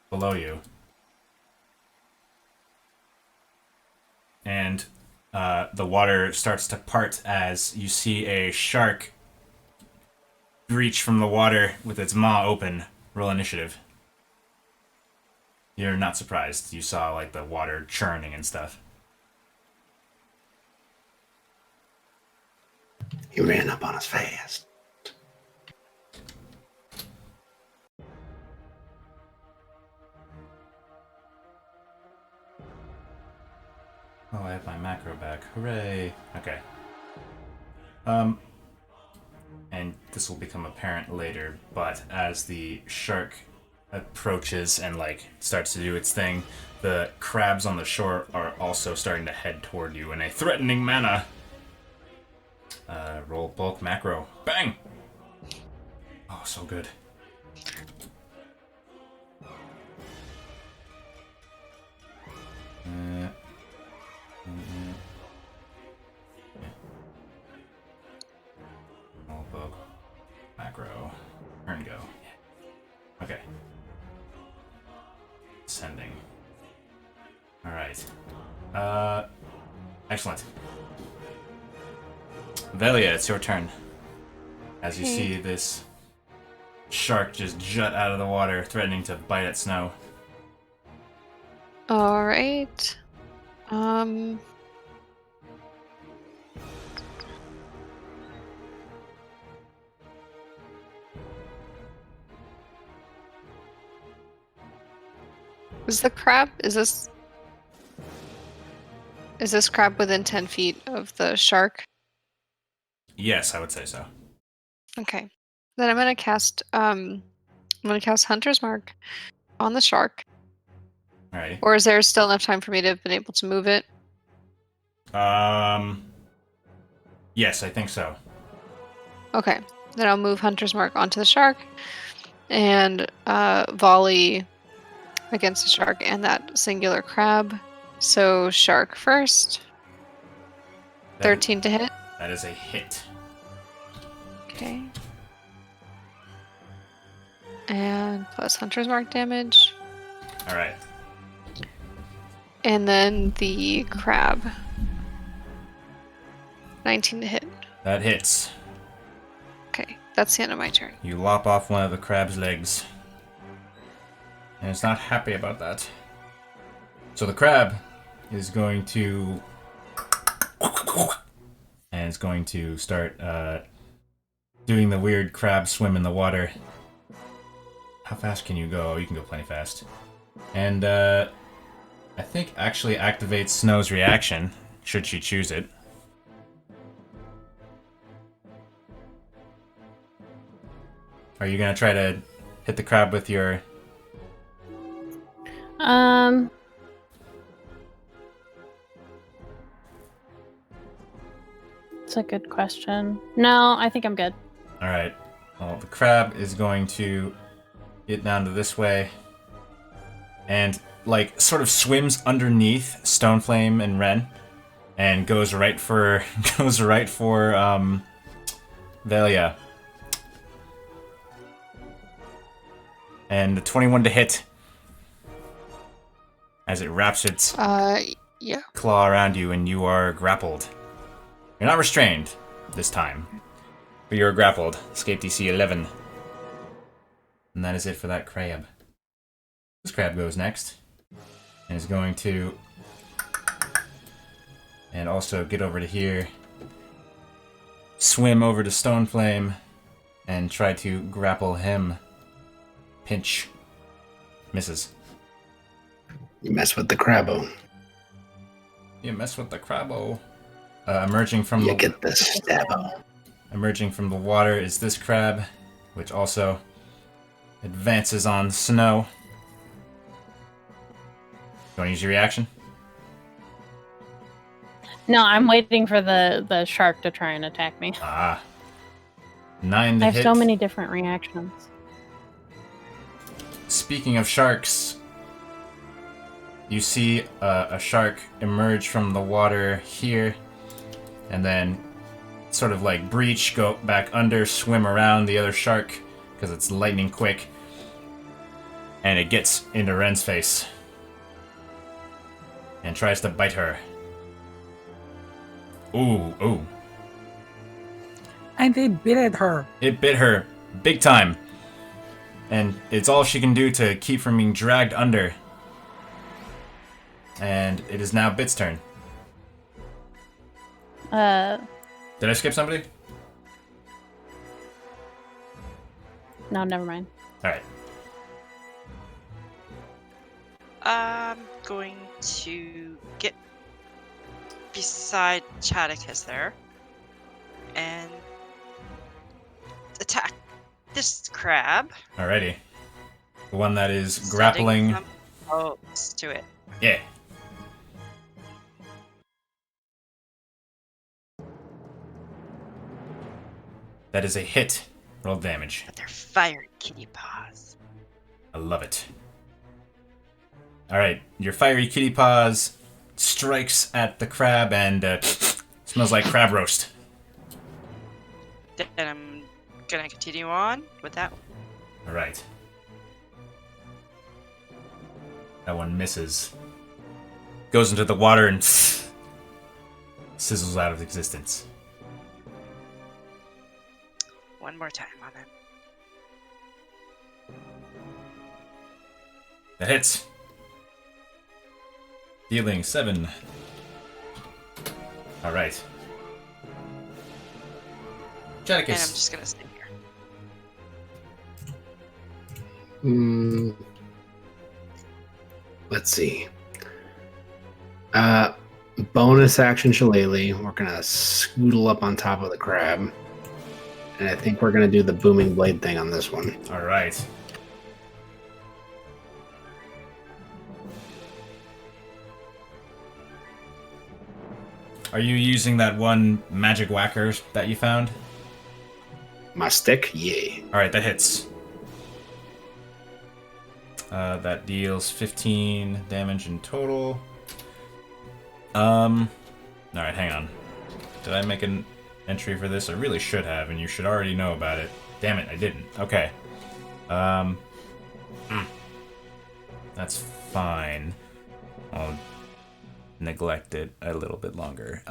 below you. And the water starts to part as you see a shark breach from the water with its maw open. Roll initiative. You're not surprised. You saw like the water churning and stuff. He ran up on us fast. Oh, I have my macro back. Hooray. Okay. And this will become apparent later, but as the shark approaches and like starts to do its thing, the crabs on the shore are also starting to head toward you in a threatening manner. Roll bulk macro. Bang! Oh, so good. Roll bulk macro. Turn go. Okay. Sending. Alright. Excellent. Velia, it's your turn. As you see this shark just jut out of the water, threatening to bite at Snow. All right. Is the crab, is this crab within 10 feet of the shark? Yes, I would say so. Okay. Then I'm gonna cast Hunter's Mark on the shark. Alrighty. Or is there still enough time for me to have been able to move it? Yes, I think so. Okay. Then I'll move Hunter's Mark onto the shark and volley against the shark and that singular crab. So shark first. 13 to hit. That is a hit. Okay. And plus Hunter's Mark damage. Alright. And then the crab. 19 to hit. That hits. Okay, that's the end of my turn. You lop off one of the crab's legs. And it's not happy about that. So the crab is going to... And it's going to start doing the weird crab swim in the water. How fast can you go? You can go plenty fast. And I think actually activates Snow's reaction, should she choose it. Are you gonna try to hit the crab with your... It's a good question. No, I think I'm good. Alright. Well, the crab is going to get down to this way. And, like, sort of swims underneath Stoneflame and Ren. And goes right for... Velia. And the 21 to hit. As it wraps its Yeah. claw around you and you are grappled. You're not restrained this time, but you're grappled. Escape DC 11. And that is it for that crab. This crab goes next. And is going to... And also get over to here. Swim over to Stoneflame. And try to grapple him. Pinch. Misses. You mess with the crabbo. You mess with the crabbo. Emerging from You the... get the stabbo. Emerging from the water is this crab, which also advances on Snow. You want to use your reaction? No, I'm waiting for the shark to try and attack me. Ah. 9 to I have hit. so many different reactions. Speaking of sharks, you see a shark emerge from the water here, and then sort of like breach, go back under, swim around the other shark, because it's lightning quick, and it gets into Ren's face, and tries to bite her. Ooh, ooh. And they bit at her. It bit her, big time. And it's all she can do to keep from being dragged under. And it is now Bit's turn. Did I skip somebody? No, never mind. Alright. I'm going to get beside Chaticus there and attack this crab. Alrighty. The one that is Sending grappling. some pokes to it. Yeah. That is a hit. Roll damage. With their fiery kitty paws. I love it. Alright, your fiery kitty paws strikes at the crab and smells like crab roast. Then I'm gonna continue on with that one. Alright. That one misses. Goes into the water and sizzles out of existence. One more time on it. That hits. Dealing 7. Alright. And I'm Jadicus. just gonna stay here. Let's see. Bonus action shillelagh. We're gonna scoodle up on top of the crab. And I think we're gonna do the booming blade thing on this one. Alright. Are you using that one magic whacker that you found? My stick? Yeah. Alright, that hits. That deals 15 damage in total. Alright, hang on. Did I make an entry for this? I really should have, and you should already know about it. Damn it, I didn't. Okay. That's fine. I'll neglect it a little bit longer.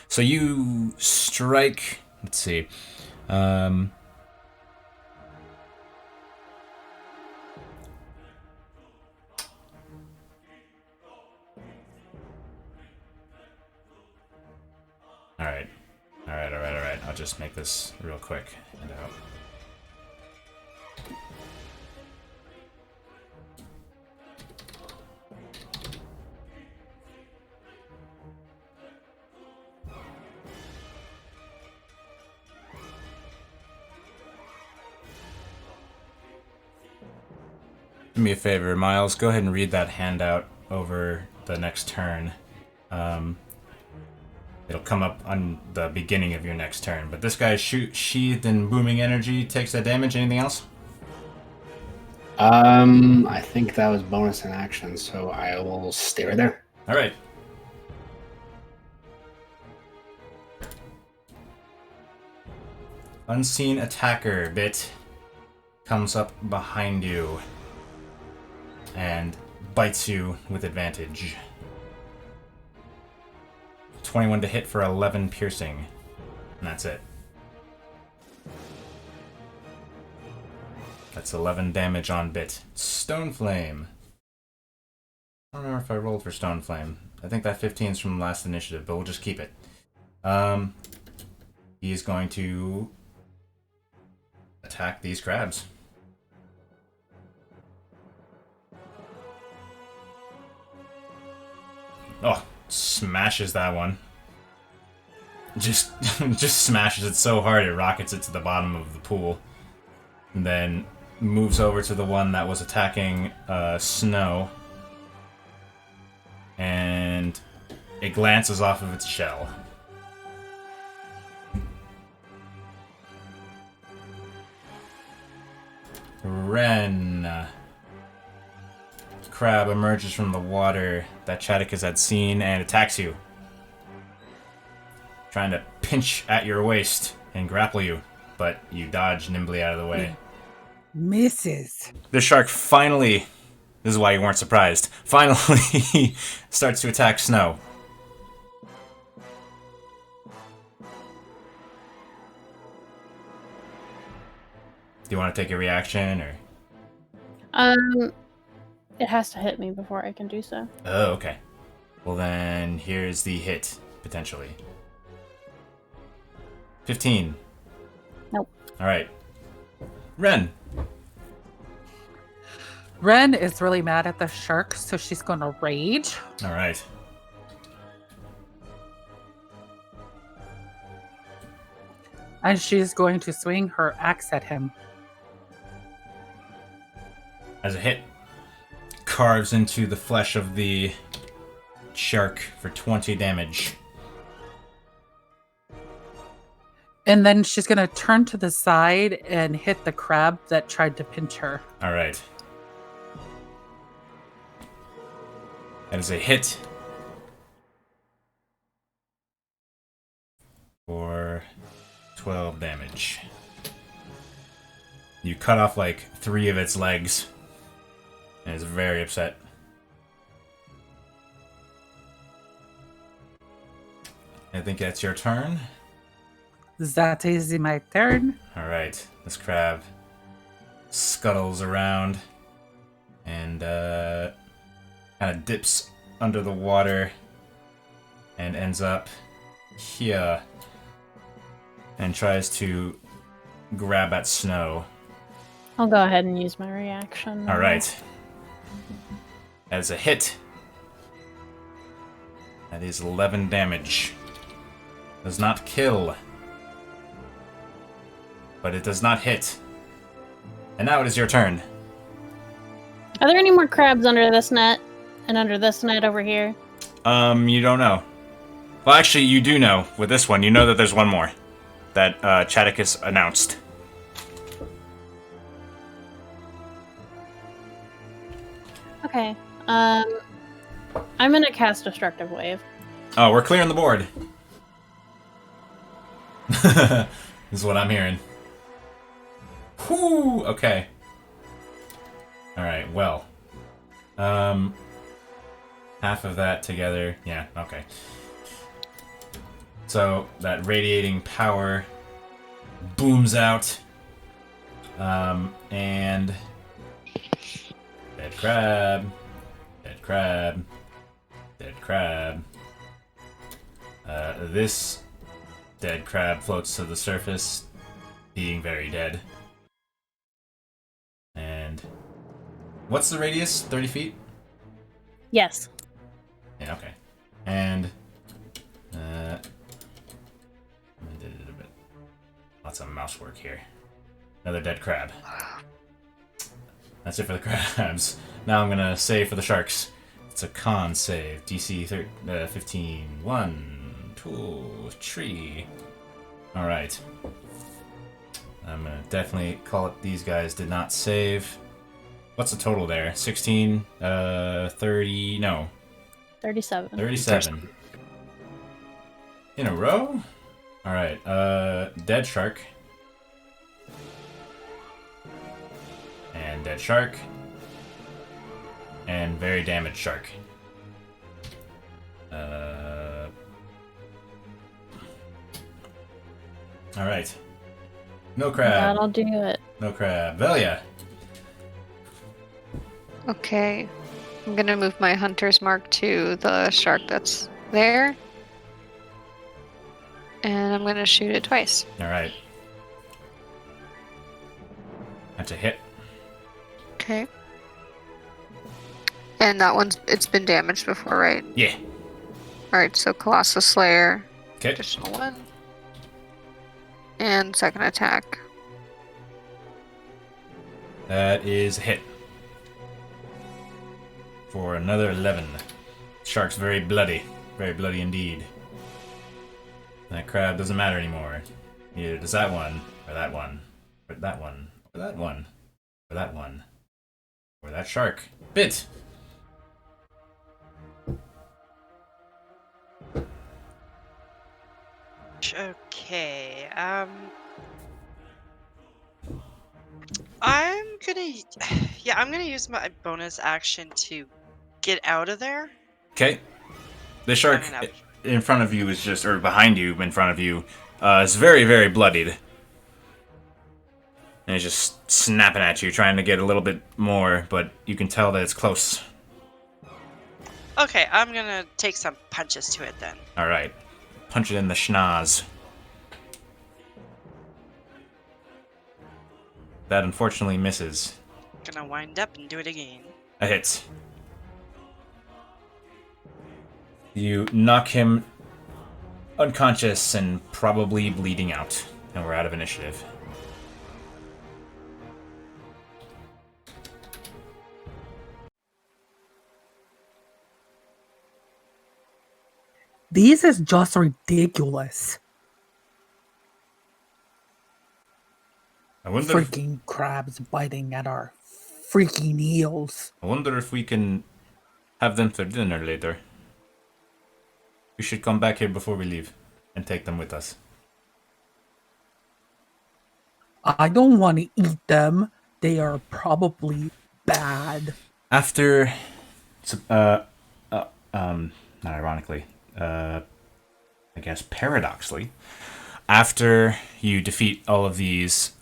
So you strike... Let's see. Alright, alright, alright. I'll just make this real quick. And out. Do me a favor, Miles. Go ahead and read that handout over the next turn. It'll come up on the beginning of your next turn. But this guy's sheathed in booming energy takes that damage. Anything else? I think that was bonus in action, so I will stay right there. All right. Unseen attacker bit comes up behind you and bites you with advantage. 21 to hit for 11 piercing. And that's it. That's 11 damage on bit. Stone Flame. I don't remember if I rolled for Stone Flame. I think that 15 is from last initiative, but we'll just keep it. He is going to attack these crabs. Oh, smashes that one. Just smashes it so hard it rockets it to the bottom of the pool. And then moves over to the one that was attacking Snow. And it glances off of its shell. Ren. Crab emerges from the water that Chadicus had seen and attacks you. Trying to pinch at your waist and grapple you, but you dodge nimbly out of the way. Misses. The shark finally, this is why you weren't surprised, finally starts to attack Snow. Do you want to take a reaction, or? It has to hit me before I can do so. Oh, okay. Well then, here's the hit, potentially. 15. Nope. Alright. Ren. Ren is really mad at the shark, so she's going to rage. Alright. And she's going to swing her axe at him. As a hit, carves into the flesh of the shark for 20 damage. And then she's going to turn to the side and hit the crab that tried to pinch her. Alright. That is a hit. For 12 damage. You cut off like 3 of its legs. And it's very upset. I think that's your turn. That is my turn. Alright, this crab scuttles around and kind of dips under the water and ends up here and tries to grab at Snow. I'll go ahead and use my reaction. Alright. As a hit, that is 11 damage. Does not kill. But it does not hit. And now it is your turn. Are there any more crabs under this net? And under this net over here? You don't know. Well, actually, you do know. With this one, you know that there's one more. That Chadicus announced. Okay. I'm gonna cast Destructive Wave. Oh, we're clearing the board. This is what I'm hearing. Whew, okay. Alright, well. Half of that together. Yeah, okay. So, that radiating power booms out. And... Dead crab. Dead crab. Dead crab. This dead crab floats to the surface, being very dead. And what's the radius? 30 feet? Yes. Yeah, okay. And I did it a bit. Lots of mouse work here. Another dead crab. That's it for the crabs. Now I'm gonna save for the sharks. It's a con save. DC 15. 1, 2, 3. Alright. I'm gonna definitely call it these guys did not save. What's the total there? 16? 30... No. 37. 37. In a row? Alright, dead shark. And dead shark. And very damaged shark. Alright. No crab. That'll do it. No crab. Velia. Okay. I'm gonna move my hunter's mark to the shark that's there. And I'm gonna shoot it twice. Alright. That's a hit. Okay. And that one's it's been damaged before, right? Yeah. Alright, so Colossus Slayer. Okay. Additional one. And second attack. That is a hit. For another 11. Shark's very bloody. Very bloody indeed. That crab doesn't matter anymore. Neither does that one, or that one, or that one, or that one, or that one, or that shark. Bit! Okay. I'm gonna. Yeah, I'm gonna use my bonus action to get out of there. Okay. The shark in front of you is just, or behind you, in front of you, is very, very bloodied. And he's just snapping at you, trying to get a little bit more, but you can tell that it's close. Okay, I'm gonna take some punches to it then. Alright. Punch it in the schnoz. That unfortunately misses. Gonna wind up and do it again. A hit. You knock him unconscious and probably bleeding out. And we're out of initiative. This is just ridiculous. I wonder, Freaking crabs biting at our freaking heels. I wonder if we can have them for dinner later. We should come back here before we leave and take them with us. I don't want to eat them. They are probably bad. After, not ironically, I guess paradoxically, after you defeat all of these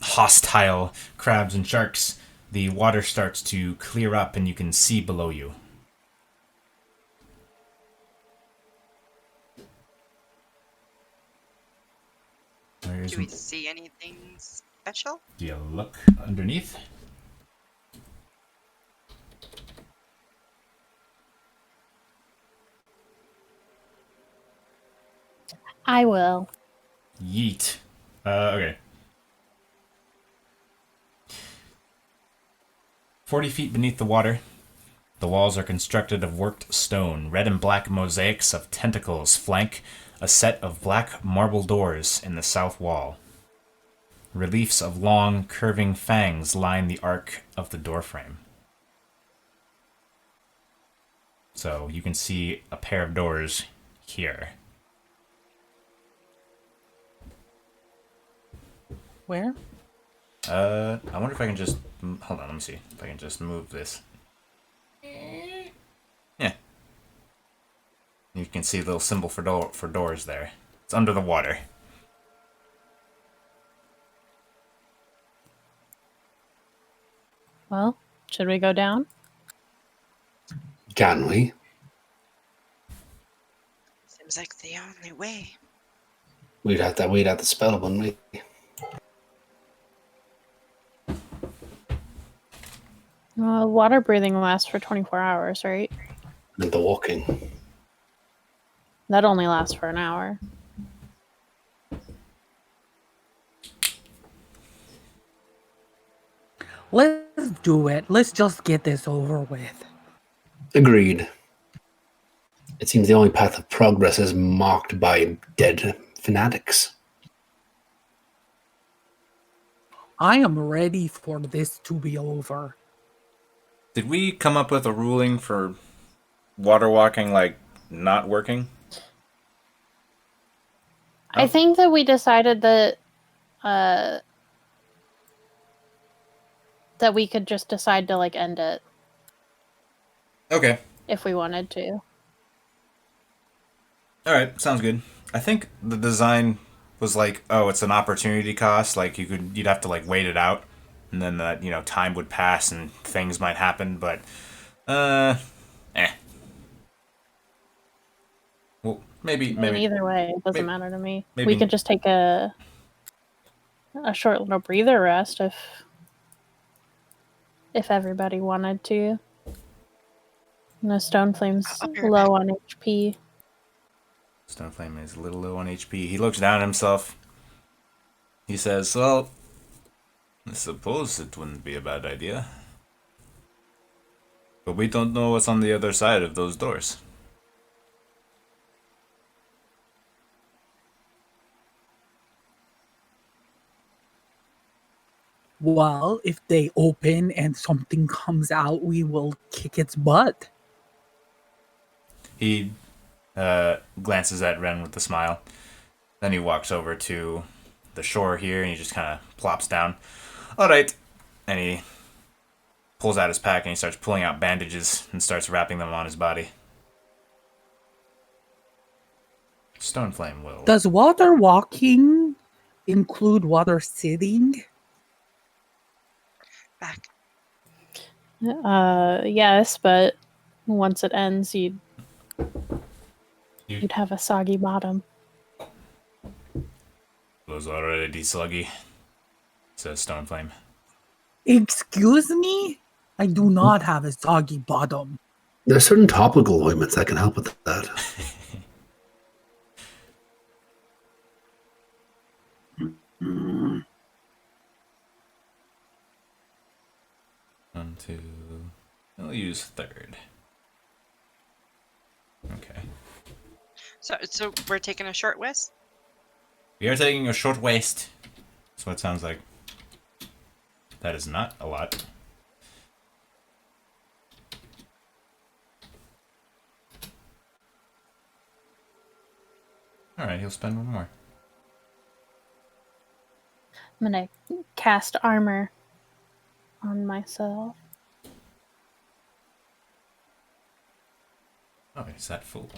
hostile crabs and sharks, the water starts to clear up and you can see below you. Do we see anything special? Do you look underneath? I will. Yeet. Okay. 40 feet beneath the water, the walls are constructed of worked stone. Red and black mosaics of tentacles flank a set of black marble doors in the south wall. Reliefs of long, curving fangs line the arc of the doorframe. So you can see a pair of doors here. Where? I wonder if I can just... Hold on, let me see. If I can just move this. Yeah. You can see the little symbol for doors there. It's under the water. Well, should we go down? Can we? Seems like the only way. We'd have to wait out the spell, wouldn't we? Water breathing lasts for 24 hours, right? And the walking. That only lasts for an hour. Let's do it. Let's just get this over with. Agreed. It seems the only path of progress is marked by dead fanatics. I am ready for this to be over. Did we come up with a ruling for water walking, like, not working? I think that we decided that that we could just decide to like end it Okay. if we wanted to. Alright, sounds good. I think the design was like, oh, it's an opportunity cost, like you'd have to like wait it out, and then that, time would pass and things might happen, but eh. Well, maybe I mean, either way, it doesn't maybe- matter to me. maybe- We could just take a short little breather rest if everybody wanted to. No, Stone Flame's I'll be right low on HP. Stoneflame is a little low on HP. He looks down at himself. He says, well, I suppose it wouldn't be a bad idea. But we don't know what's on the other side of those doors. Well, if they open and something comes out, we will kick its butt. He glances at Ren with a smile. Then he walks over to the shore here and he just kind of plops down. Alright. And he pulls out his pack and he starts pulling out bandages and starts wrapping them on his body. Stoneflame will. Does water walking include water sitting? back. Yes, but once it ends, you'd have a soggy bottom. Was already sluggy, says Stoneflame. Excuse me? I do not have a soggy bottom. There are certain topical ointments that can help with that. One, two. I'll use third. Okay. So we're taking a short rest. We are taking a short waist. That's what it sounds like. That is not a lot. Alright, he'll spend one more. I'm gonna cast armor on myself. Oh, is that full?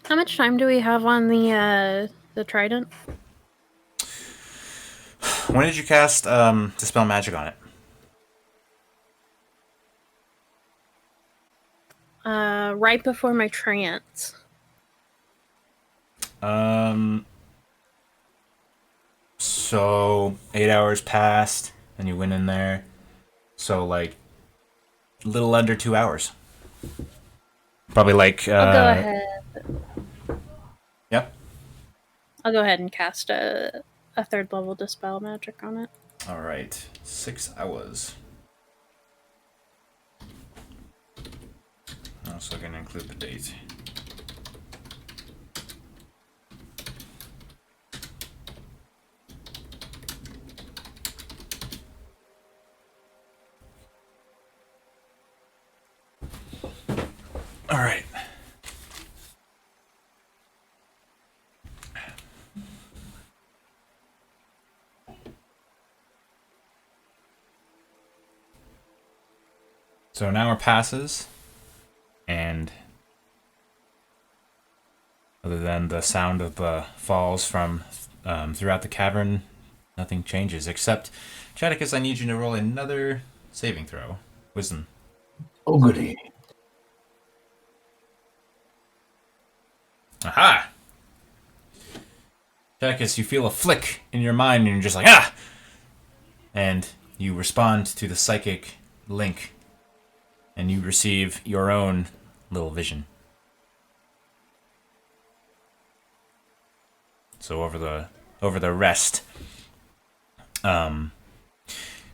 How much time do we have on the trident? When did you cast Dispel Magic on it? Right before my trance. So 8 hours passed, and you went in there. So like, a little under 2 hours. Probably like. I'll go ahead. Yep. I'll go ahead and cast a third level dispel magic on it. All right. 6 hours. I'm also going to include the date. All right. So an hour passes, and other than the sound of the falls from throughout the cavern, nothing changes. Except, Chadicus, I need you to roll another saving throw. Wisdom. Oh, goody. Aha! Chadicus, you feel a flick in your mind, and you're just like, ah! And you respond to the psychic link, and you receive your own little vision. So over the rest,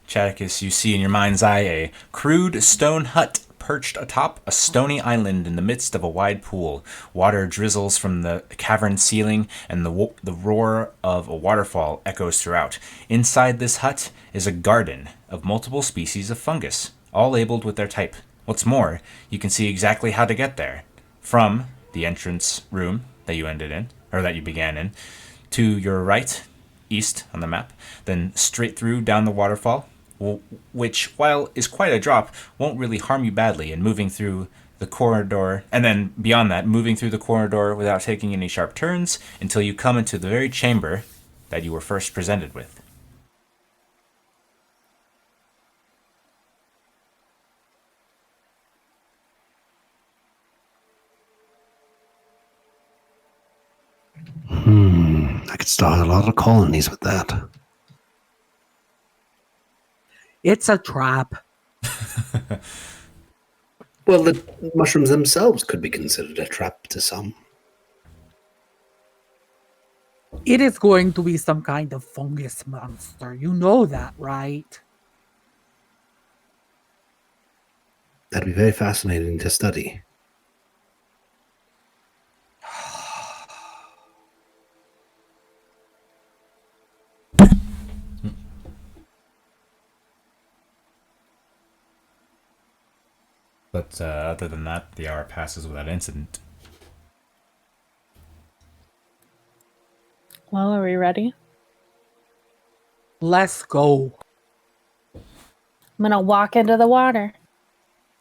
Chadicus, you see in your mind's eye a crude stone hut perched atop a stony island in the midst of a wide pool. Water drizzles from the cavern ceiling, and the roar of a waterfall echoes throughout. Inside this hut is a garden of multiple species of fungus, all labeled with their type. What's more, you can see exactly how to get there. From the entrance room that you ended in, or that you began in, to your right, east on the map, then straight through down the waterfall, which, while is quite a drop, won't really harm you badly, and moving through the corridor, and then beyond that, moving through the corridor without taking any sharp turns until you come into the very chamber that you were first presented with. I could start a lot of colonies with that. It's a trap. Well, the mushrooms themselves could be considered a trap to some. It is going to be some kind of fungus monster. You know that, right? That'd be very fascinating to study. But other than that, the hour passes without incident. Well, are we ready? Let's go. I'm gonna walk into the water.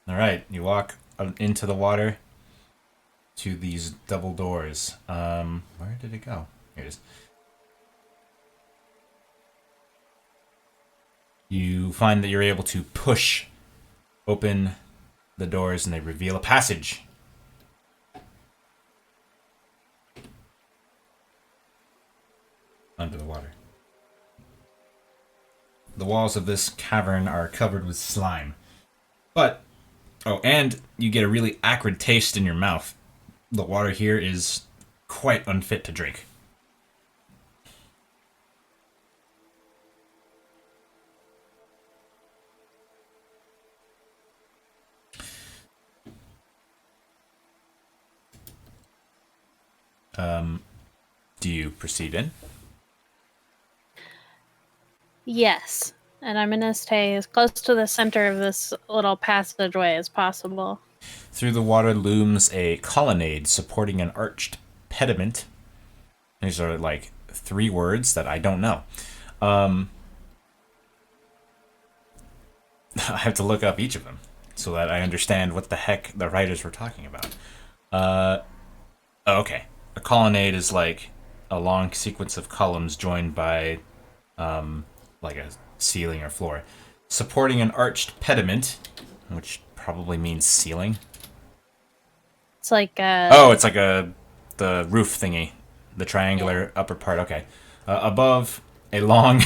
All right, you walk into the water to these double doors. Where did it go? Here it is. You find that you're able to push open the doors, and they reveal a passage. Under the water. The walls of this cavern are covered with slime. But, and you get a really acrid taste in your mouth. The water here is quite unfit to drink. Do you proceed in? Yes. And I'm gonna stay as close to the center of this little passageway as possible. Through the water looms a colonnade supporting an arched pediment. These are like 3 words that I don't know. I have to look up each of them so that I understand what the heck the writers were talking about. Okay. A colonnade is like a long sequence of columns joined by like a ceiling or floor. Supporting an arched pediment, which probably means ceiling. It's like it's like the roof thingy. The triangular upper part, okay. Above a long...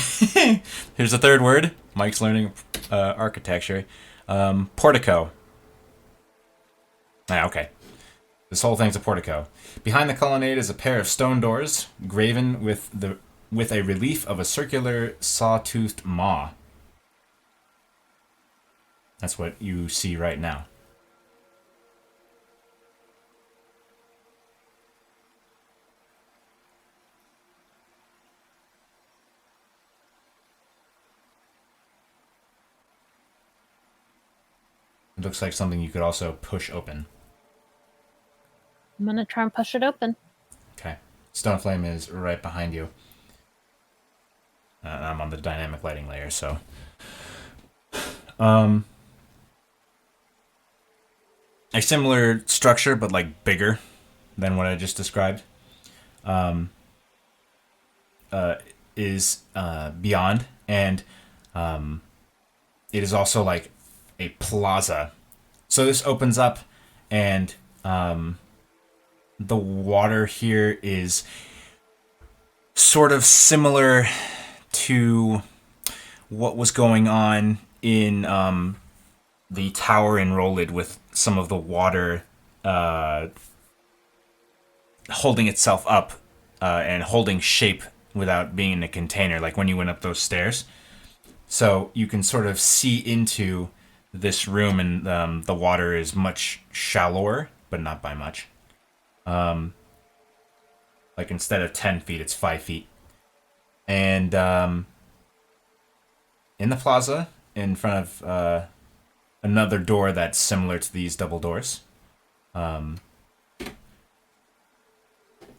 Here's a third word. Mike's learning architecture. Portico. Okay. This whole thing's a portico. Behind the colonnade is a pair of stone doors, graven with a relief of a circular saw-toothed maw. That's what you see right now. It looks like something you could also push open. I'm gonna try and push it open. Okay. Stone Flame is right behind you. I'm on the dynamic lighting layer, so... A similar structure, but like bigger than what I just described, is beyond, and it is also like a plaza. So this opens up, and the water here is sort of similar to what was going on in the tower in Rollid, with some of the water holding itself up and holding shape without being in a container, like when you went up those stairs. So you can sort of see into this room, and the water is much shallower, but not by much. Like instead of 10 feet, it's 5 feet. And in the plaza, in front of another door that's similar to these double doors,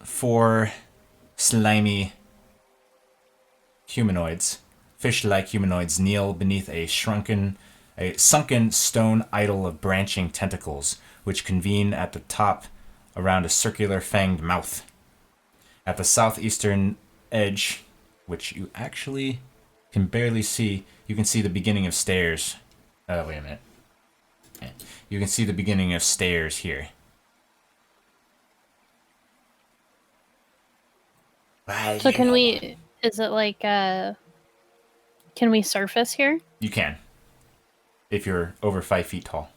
4 slimy humanoids, fish-like humanoids, kneel beneath a sunken stone idol of branching tentacles, which convene at the top around a circular fanged mouth. At the southeastern edge, which you actually can barely see, you can see the beginning of stairs. Wait a minute. Yeah. You can see the beginning of stairs here. So can we? Is it like can we surface here? You can, if you're over 5 feet tall.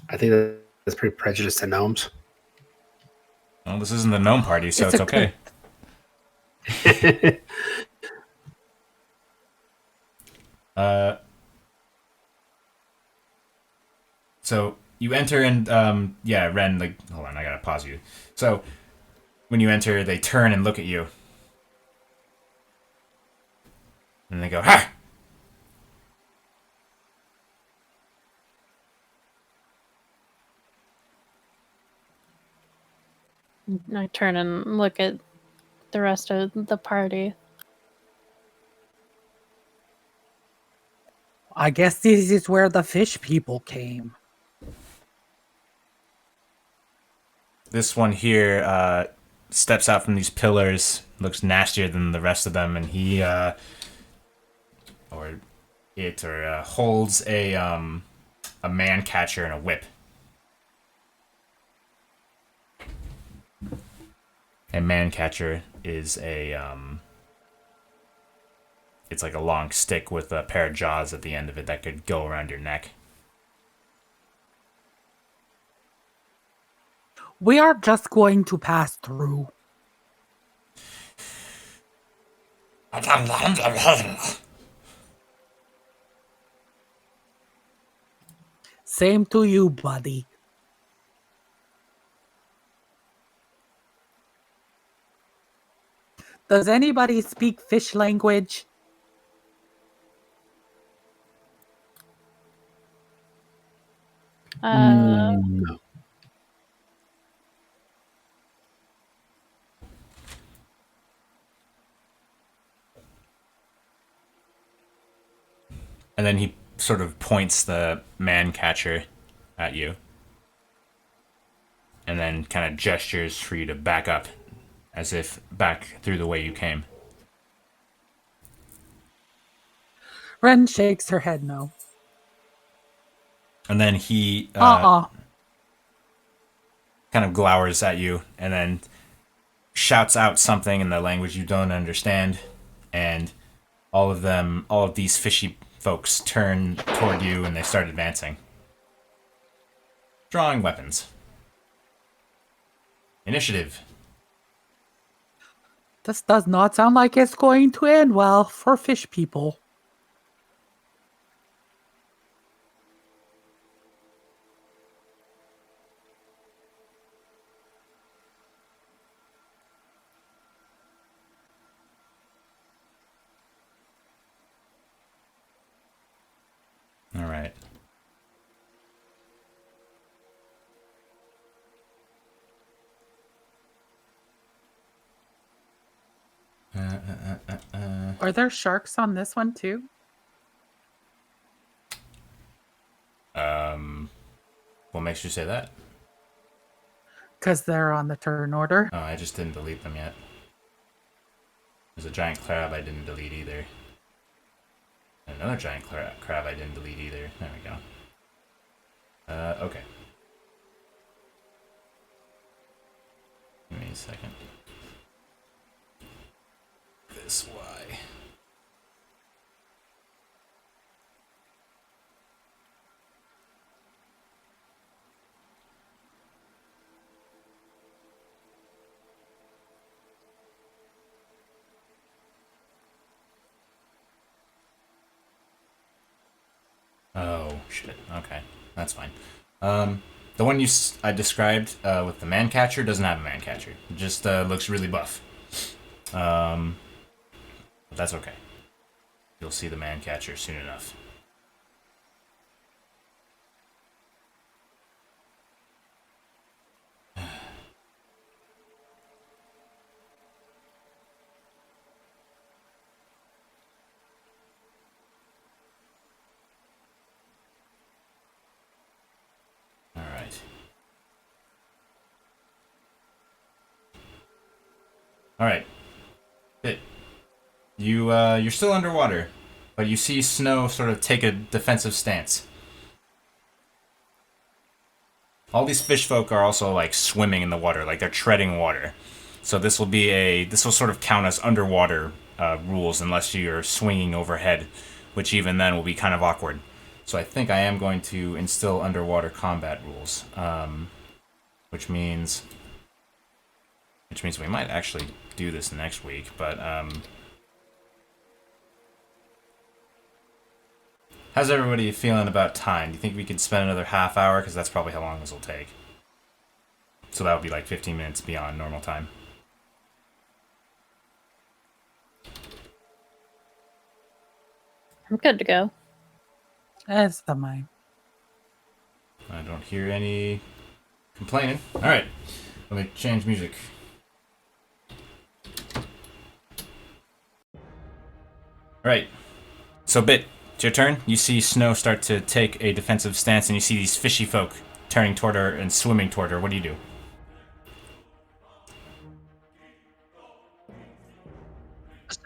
I think that's pretty prejudiced to gnomes. Well, this isn't the gnome party, so it's okay. So you enter, and Ren, like, hold on, I gotta pause you. So when you enter, they turn and look at you, and they go, "Ha!" I turn and look at the rest of the party. I guess this is where the fish people came. This one here steps out from these pillars, looks nastier than the rest of them, and he holds a man catcher and a whip. A man catcher is it's like a long stick with a pair of jaws at the end of it that could go around your neck. We are just going to pass through. Same to you, buddy. Does anybody speak fish language? No. And then he sort of points the man catcher at you. And then kind of gestures for you to back up, as if back through the way you came. Ren shakes her head no. And then he Uh-uh. kind of glowers at you, and then shouts out something in the language you don't understand. And all of these folks turn toward you and they start advancing. Drawing weapons. Initiative. This does not sound like it's going to end well for fish people. All right. Are there sharks on this one too? What makes you say that? Because they're on the turn order. Oh, I just didn't delete them yet. There's a giant crab I didn't delete either. Another giant crab I didn't delete either. There we go. Okay. Give me a second. This Y. Oh, shit. Okay. That's fine. The one I described with the man catcher doesn't have a man catcher. It just looks really buff. But that's okay. You'll see the man catcher soon enough. All right. You're still underwater, but you see Snow sort of take a defensive stance. All these fish folk are also like swimming in the water, like they're treading water. So this will sort of count as underwater rules unless you're swinging overhead, which even then will be kind of awkward. So I think I am going to instill underwater combat rules, which means we might actually do this next week, but how's everybody feeling about time? Do you think we could spend another half hour? Because that's probably how long this will take. So that would be like 15 minutes beyond normal time. I'm good to go. As am I. I don't hear any complaining. Alright, let me change music. Alright, so Bit, it's your turn. You see Snow start to take a defensive stance, and you see these fishy folk turning toward her and swimming toward her. What do you do? So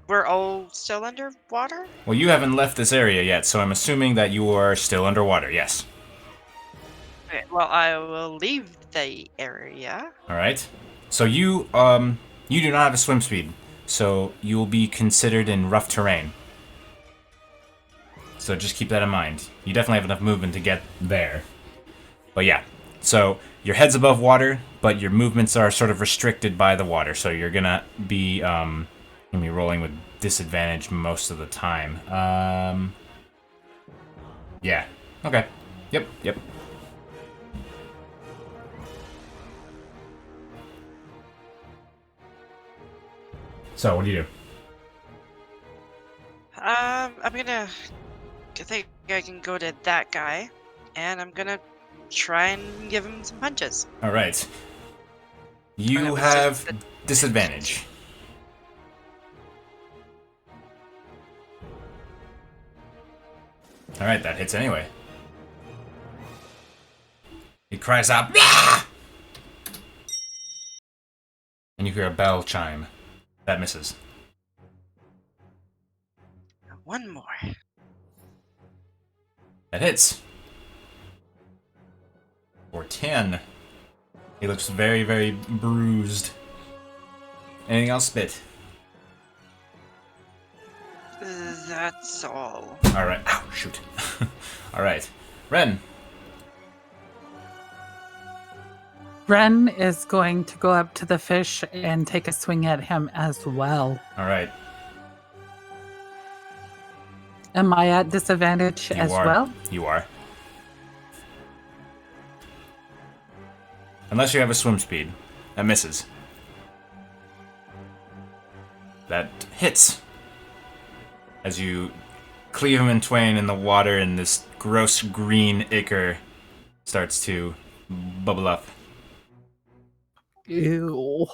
we're all still underwater? Well, you haven't left this area yet, so I'm assuming that you are still underwater, yes. Okay, well, I will leave the area. Alright. So you do not have a swim speed, so you will be considered in rough terrain. So just keep that in mind. You definitely have enough movement to get there. But yeah, so your head's above water, but your movements are sort of restricted by the water, so you're gonna be rolling with disadvantage most of the time. Yeah. Okay. Yep. So, what do you do? I think I can go to that guy, and I'm gonna try and give him some punches. Alright. You Alright, have so disadvantage. Alright, that hits anyway. He cries out, "Ah!" And you hear a bell chime. That misses. One more. That hits. For 10. He looks very, very bruised. Anything else, Spit? That's all. All right. Ow, shoot. All right. Ren. Ren is going to go up to the fish and take a swing at him as well. All right. Am I at disadvantage You as are. well? You are. Unless you have a swim speed. That misses. That hits. As you cleave him in twain in the water, and this gross green ichor starts to bubble up. Ew.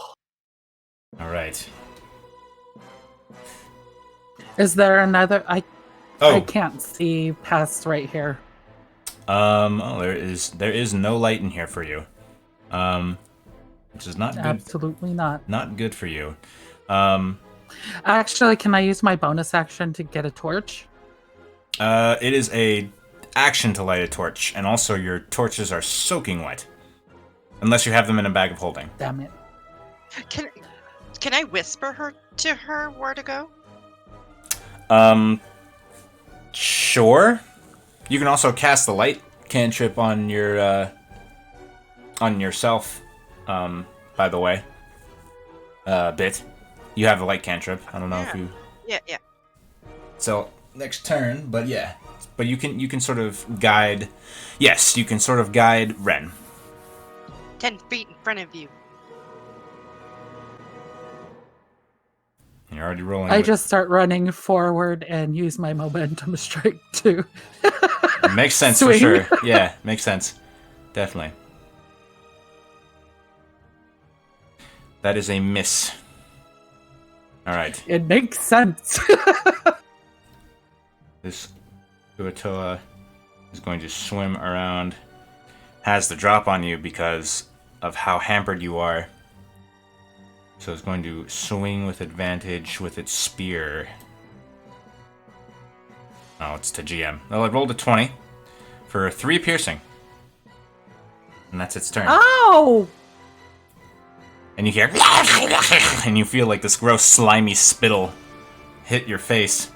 All right. Is there another? I Oh, can't see past right here. oh, there is no light in here for you. Which is not good. Absolutely not. Not good for you. Actually, can I use my bonus action to get a torch? It is a action to light a torch, and also your torches are soaking wet. Unless you have them in a bag of holding. Damn it. Can I whisper to her where to go? Sure. You can also cast the light cantrip on your on yourself. By the way, Bit, you have a light cantrip. I don't know if you. Yeah. So next turn, but yeah, but you can sort of guide. Yes, you can sort of guide Ren. 10 feet in front of you. You're already rolling. I just start running forward and use my momentum strike to Makes sense swing. for sure. Yeah, makes sense. Definitely. That is a miss. All right. It makes sense. This Uatoa is going to swim around. Has the drop on you because of how hampered you are. So it's going to swing with advantage with its spear. Oh, it's to GM. Well, it rolled a 20 for 3 piercing. And that's its turn. Ow! And you hear... and you feel like this gross, slimy spittle hit your face.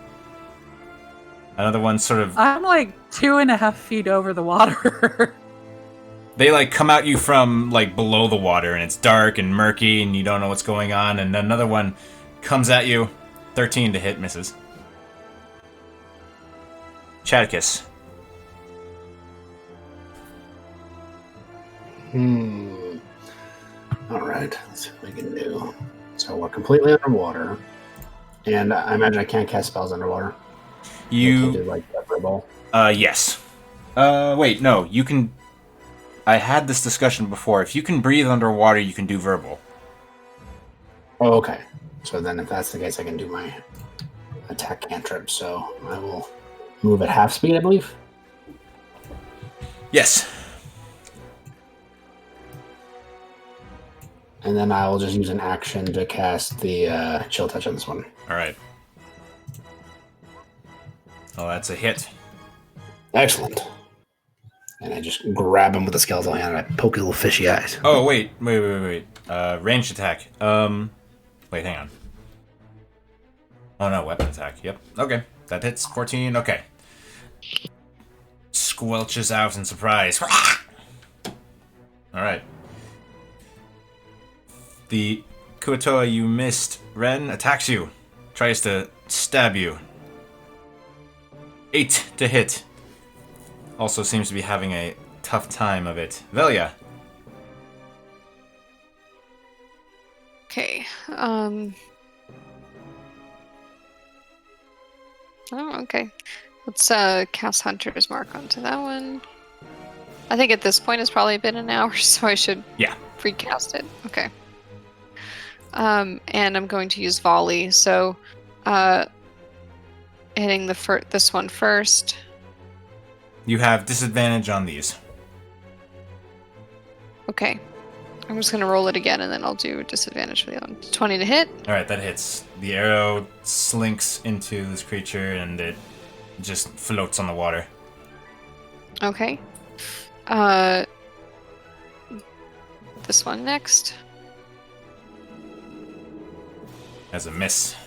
Another one sort of... I'm like 2.5 feet over the water. They, like, come at you from, like, below the water, and it's dark and murky, and you don't know what's going on, and another one comes at you. 13 to hit, misses. Chaticus. Alright, let's see what we can do. So we're completely underwater. And I imagine I can't cast spells underwater. I can't do, You... like, a verbal. Yes. Wait, no, you can... I had this discussion before. If you can breathe underwater, you can do verbal. Oh, okay. So then if that's the case, I can do my attack cantrip. So I will move at half speed, I believe. Yes. And then I will just use an action to cast the chill touch on this one. Alright. Oh, that's a hit. Excellent. And I just grab him with the skeletal hand and I poke his little fishy eyes. Oh, wait. Ranged attack. Wait, hang on. Oh, no, weapon attack. Yep. Okay. That hits. 14. Okay. Squelches out in surprise. Alright. The Kuatoa you missed, Ren, attacks you. Tries to stab you. 8 to hit. Also seems to be having a tough time of it. Velia. Okay. Oh, okay. Let's cast Hunter's Mark onto that one. I think at this point it's probably been an hour, so I should recast it. Okay. And I'm going to use Volley. So, hitting this one first. You have disadvantage on these. Okay. I'm just going to roll it again, and then I'll do disadvantage for the other one. 20 to hit. Alright, that hits. The arrow slinks into this creature, and it just floats on the water. Okay. This one next. As a miss.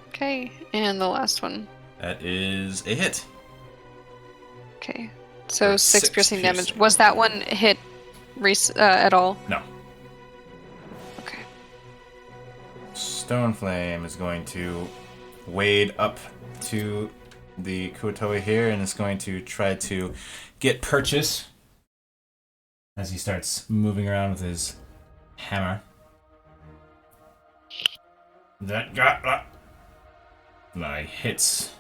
Okay, and the last one. That is a hit. Okay. So For 6 6 piercing damage. piercing. Was that one hit at all? No. Okay. Stone Flame is going to wade up to the Kuotoa here and is going to try to get purchase as he starts moving around with his hammer. That got hits.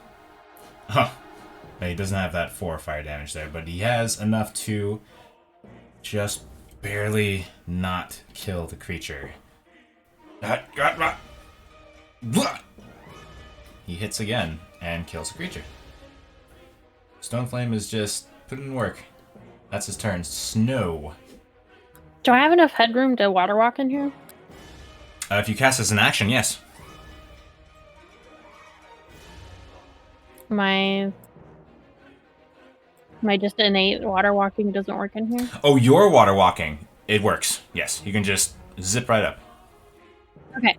Huh. He doesn't have that 4 fire damage there, but he has enough to just barely not kill the creature. He hits again and kills the creature. Stoneflame is just putting in work. That's his turn. Snow. Do I have enough headroom to water walk in here? If you cast as an action, yes. My just innate water walking doesn't work in here? Oh, you're water walking. It works. Yes, you can just zip right up. Okay.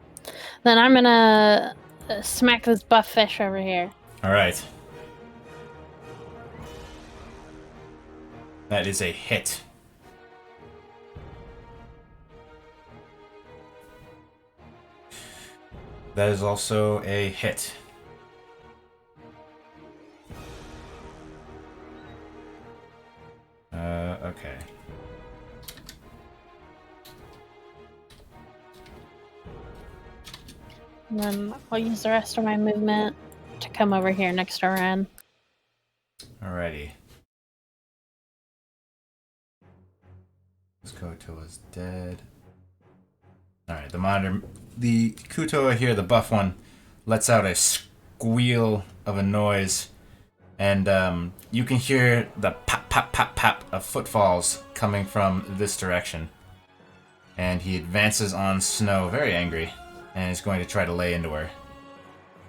Then I'm gonna smack this buff fish over here. All right. That is a hit. That is also a hit. Okay. And then I'll use the rest of my movement to come over here next to Ren. Alrighty. This Kutoa is dead. Alright, the Kutoa here, the buff one, lets out a squeal of a noise, and you can hear the pap pap pap pap of footfalls coming from this direction. And he advances on Snow, very angry, and is going to try to lay into her.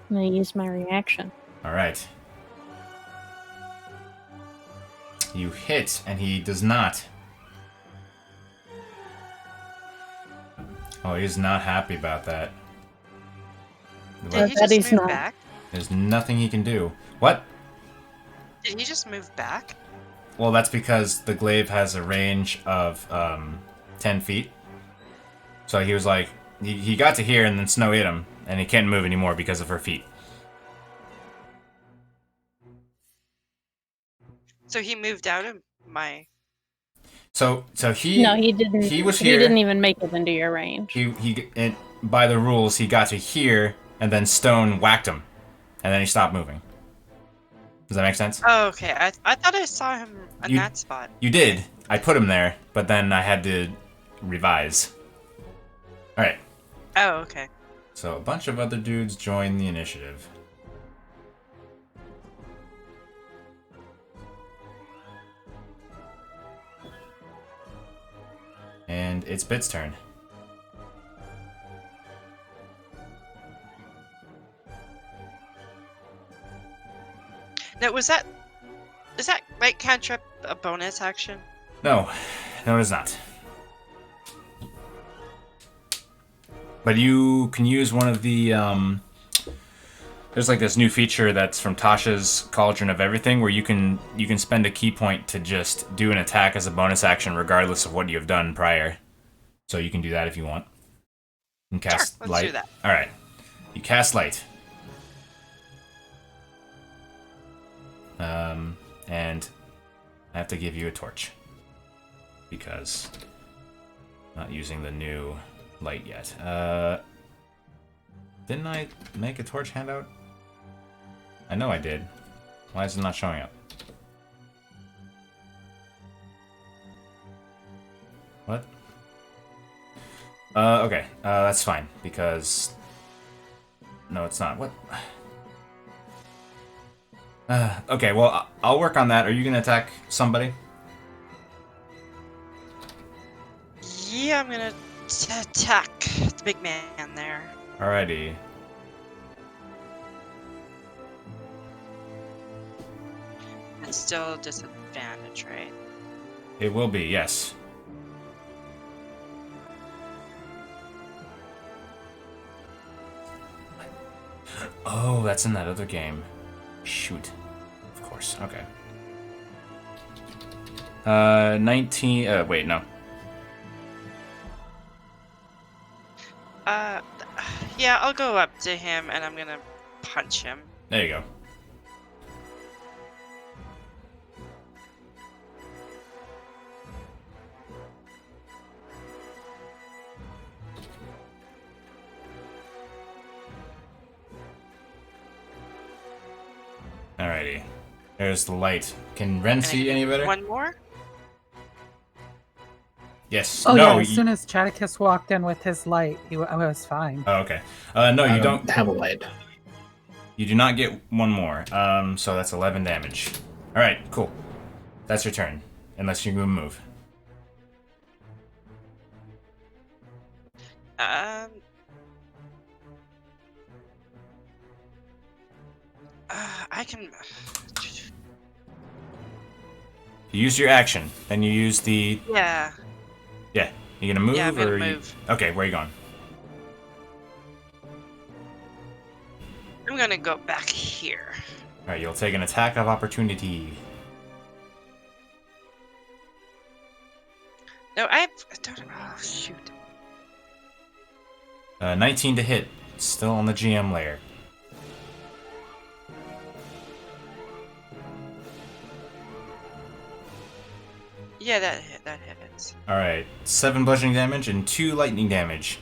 I'm gonna use my reaction. Alright. You hit, and he does not. Oh, he's not happy about that. Did he bet just he's move not. back? There's nothing he can do. What? Did he just move back? Well, that's because the glaive has a range of 10 feet. So he was like, he got to here and then Snow hit him, and he can't move anymore because of her feet. So he moved out of my. So he No, he didn't. He was He here. didn't even make it into your range. By the rules, he got to here, and then Stone whacked him, and then he stopped moving. Does that make sense? Oh, okay. I thought I saw him in that spot. You did. I put him there, but then I had to revise. Alright, Oh, okay. so a bunch of other dudes join the initiative. And it's Bit's turn. Now, is that right cantrip a bonus action? No, it is not. But you can use one of the, there's like this new feature that's from Tasha's Cauldron of Everything where you can spend a key point to just do an attack as a bonus action regardless of what you have done prior. So you can do that if you want. And cast Sure, let's light. do that. Alright. You cast light. And I have to give you a torch. Because I'm not using the new light yet. Didn't I make a torch handout? I know I did. Why is it not showing up? What? Okay. That's fine, because... No, it's not. What? Okay, well, I'll work on that. Are you gonna attack somebody? Yeah, I'm gonna attack the big man there. Alrighty. And still disadvantage, right? It will be, yes. Oh, that's in that other game. shoot. Of course. Okay. 19. Wait, no. Yeah, I'll go up to him and I'm gonna punch him. There you go. Alrighty. There's the light. Can Ren see any better? One more? Yes. Oh no. yeah, as soon as Chaticus walked in with his light, I was fine. Oh, okay. No, I you don't. have a light. You do not get one more. So that's 11 damage. All right, cool. That's your turn, unless you move. I can. You use your action, then you use the. Yeah. Yeah. You gonna move Yeah, I'm gonna or move. Okay, where are you going? I'm gonna go back here. All right, you'll take an attack of opportunity. No, I don't. Oh shoot. 19 to hit. Still on the GM layer. Yeah, that hits. Alright, 7 bludgeoning damage and 2 lightning damage.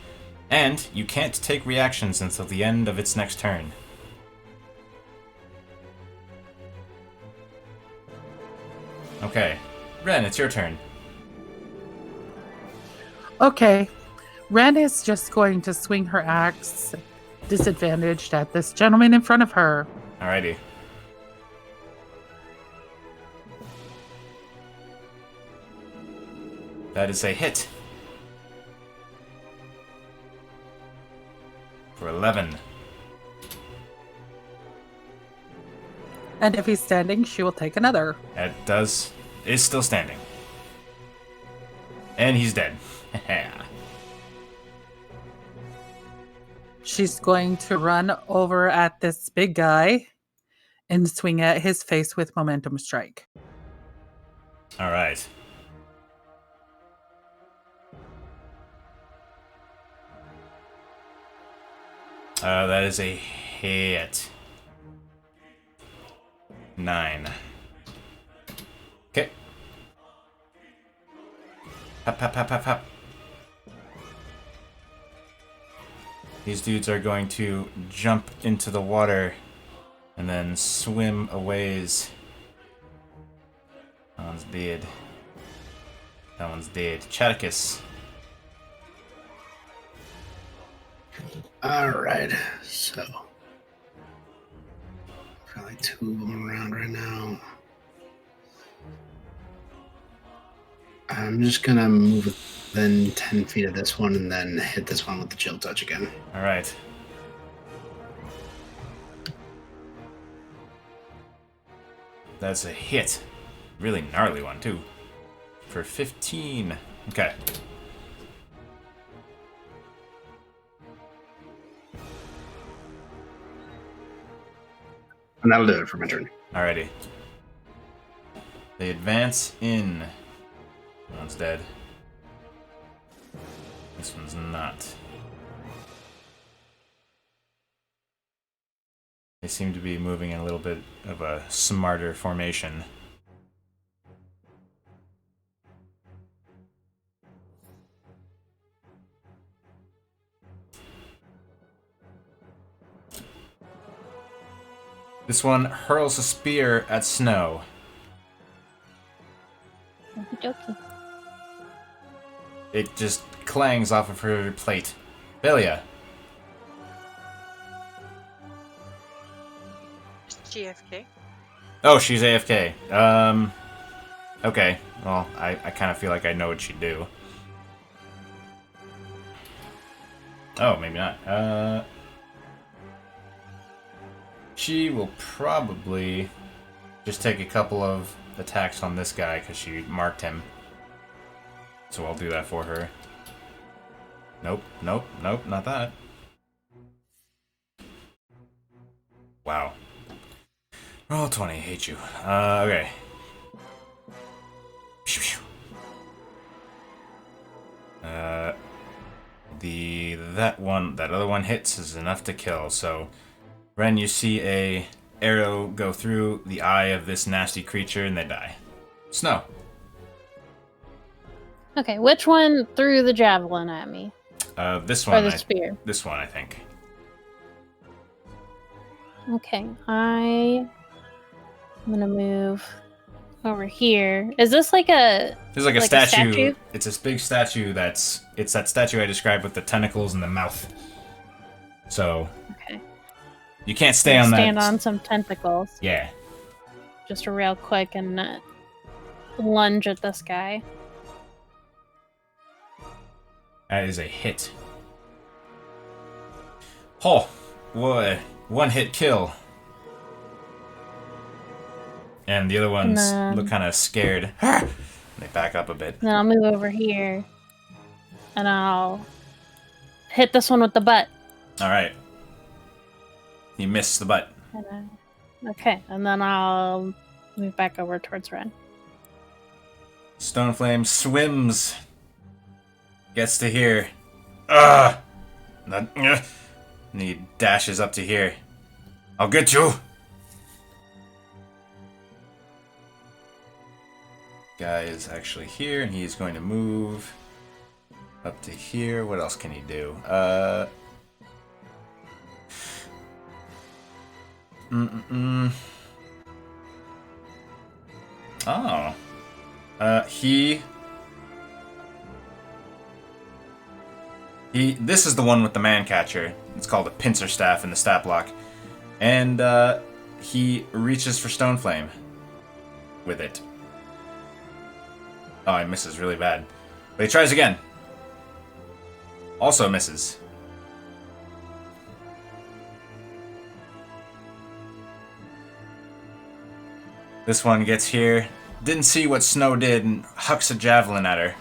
And you can't take reactions until the end of its next turn. Okay. Ren, it's your turn. Okay. Ren is just going to swing her axe disadvantaged at this gentleman in front of her. Alrighty. That is a hit. For 11. And if he's standing, she will take another. That is still standing. And he's dead. She's going to run over at this big guy and swing at his face with Momentum Strike. Alright. That is a hit. 9. Okay. Hop, hop, hop, hop, hop. These dudes are going to jump into the water and then swim a ways. That one's dead. That one's dead. Chaticus. Alright, so. Got like 2 of them around right now. I'm just gonna move within 10 feet of this one and then hit this one with the chill touch again. Alright. That's a hit. Really gnarly one, too. For 15. Okay. And that'll do it for my turn. Alrighty. They advance in. One's dead. This one's not. They seem to be moving in a little bit of a smarter formation. This one hurls a spear at Snow. Okey-dokey. It just clangs off of her plate. Belia. GFK. Oh, she's AFK. Okay. Well, I kind of feel like I know what she'd do. Oh, maybe not. She will probably just take a couple of attacks on this guy because she marked him. So I'll do that for her. Nope, nope, nope, not that. Wow. Roll 20, hate you. Okay. That other one hits is enough to kill. So, Ren, you see a arrow go through the eye of this nasty creature, and they die. Snow. Okay, which one threw the javelin at me? This Or one. the spear? This one, I think. Okay, I'm gonna move over here. Is this like a... There's like a Like a statue. statue? It's this big statue it's that statue I described with the tentacles and the mouth. So Okay. you can't stay on that. Stand on some tentacles. Yeah. Just real quick and lunge at this guy. That is a hit. Oh, what? One hit kill. And the other ones then- look kind of scared. They back up a bit. Then I'll move over here. And I'll hit this one with the butt. All right. You missed the butt. Okay, and then I'll move back over towards Ren. Stoneflame swims. Gets to here. Ugh. And he dashes up to here. I'll get you. Guy is actually here, and he's going to move up to here. What else can he do? Oh. This is the one with the man catcher. It's called a pincer staff in the stat block. And, he reaches for Stoneflame with it. Oh, he misses really bad. But he tries again. Also misses. This one gets here. Didn't see what Snow did and hucks a javelin at her.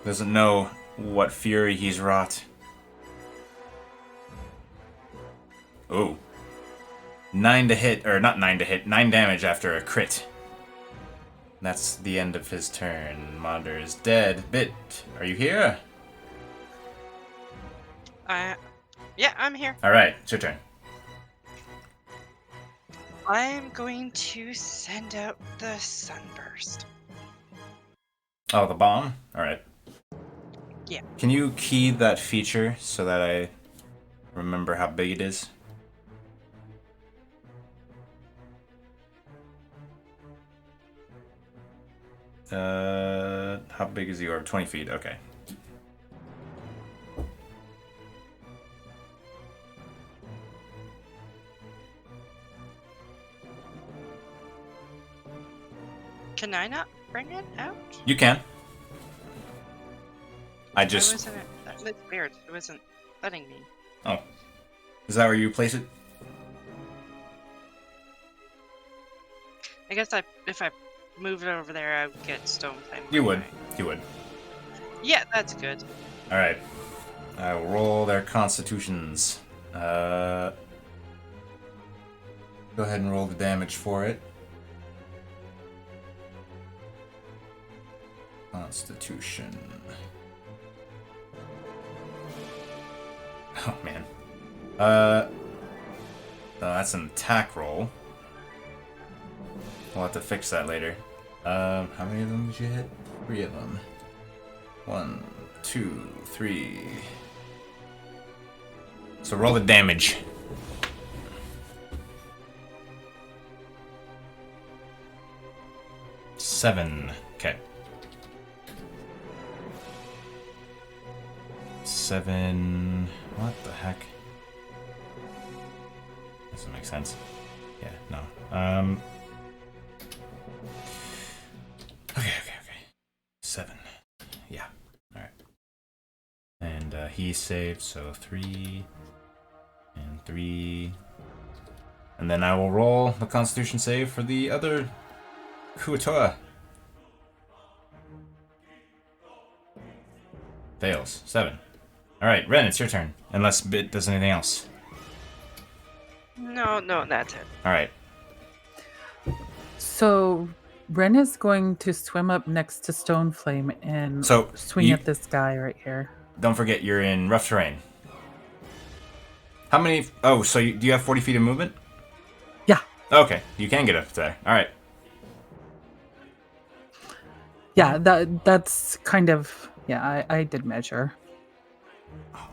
Doesn't know what fury he's wrought. Ooh. 9 to hit, or not 9 to hit, 9 damage after a crit. That's the end of his turn. Monder is dead. Bit, are you here? Yeah, I'm here. Alright, it's your turn. I'm going to send out the sunburst. Oh, the bomb? Alright. Yeah. Can you key that feature so that I remember how big it is? How big is the orb? 20 feet, okay. Can I not bring it out? You can. I Why just... wasn't it? That's weird. It wasn't letting me. Oh. Is that where you place it? I guess if I move it over there, I would get stone flame. You would. anyway. You would. Yeah, that's good. Alright. I will roll their constitutions. Go ahead and roll the damage for it. Constitution. Oh, man. That's an attack roll. We'll have to fix that later. How many of them did you hit? 3 of them. 1, 2, 3. So roll the damage. Seven. Okay. 7. What the heck? Doesn't make sense. Yeah, no. Okay. 7. Yeah. Alright. And he saved, so 3 and 3. And then I will roll the Constitution save for the other Kuatoa. Fails. 7. All right, Ren, it's your turn. Unless Bit does anything else. No, that's it. All right. So Ren is going to swim up next to Stoneflame and So, swing you- at this guy right here. Don't forget, you're in rough terrain. How many? Oh, so do you have 40 feet of movement? Yeah. Okay, you can get up there. All right. Yeah, that's kind of yeah, I did measure. Oh,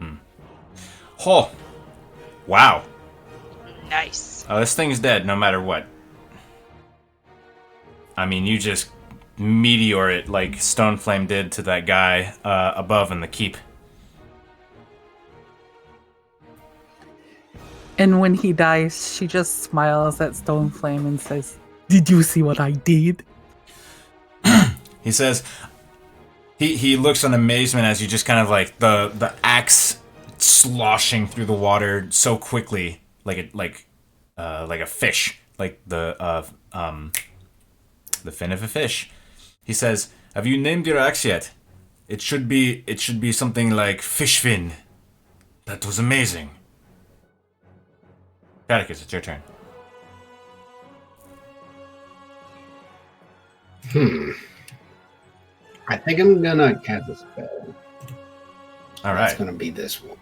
damn. Oh, wow. Nice. Oh, this thing's dead no matter what. I mean, you just meteor it like Stoneflame did to that guy above in the keep. And when he dies, she just smiles at Stoneflame and says, "Did you see what I did?" He says, he looks in amazement as you just kind of like the axe sloshing through the water so quickly, like a fish, like the fin of a fish. He says, "Have you named your axe yet? It should be something like fish fin. That was amazing." Atticus, it's your turn. I think I'm gonna cast a spell. All It's right. gonna be this one.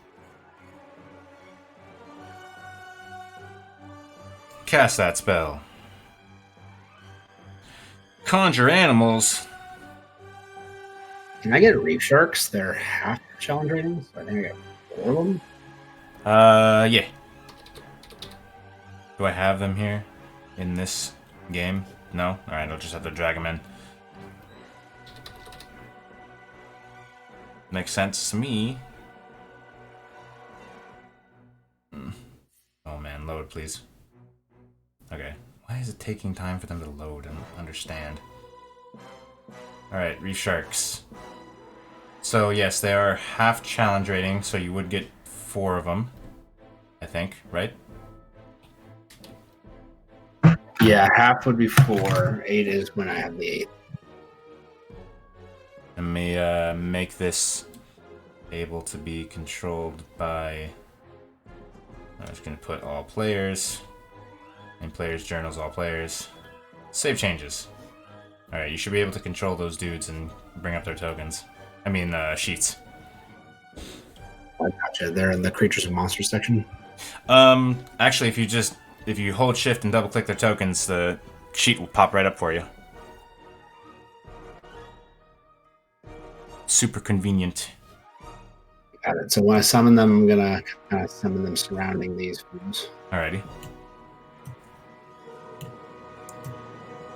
Cast that spell. Conjure animals. Can I get reef sharks? They're half challenge ratings. So I think I got 4 of them. Yeah. Do I have them here in this game? No? Alright, I'll just have to drag them in. Makes sense to me. Oh man, load please. Okay. Why is it taking time for them to load? I don't understand. Alright, reef sharks. So yes, they are half challenge rating, so you would get 4 of them. I think, right? Yeah, half would be 4. 8 is when I have the 8. Let me make this able to be controlled by... I'm just going to put all players. In players' journals, all players. Save changes. Alright, you should be able to control those dudes and bring up their tokens. I mean, sheets. I gotcha. They're in the creatures and monsters section. Actually, if you hold shift and double click their tokens, the sheet will pop right up for you. Super convenient. Got it. So when I summon them, I'm gonna kind of summon them surrounding these foods. Alrighty.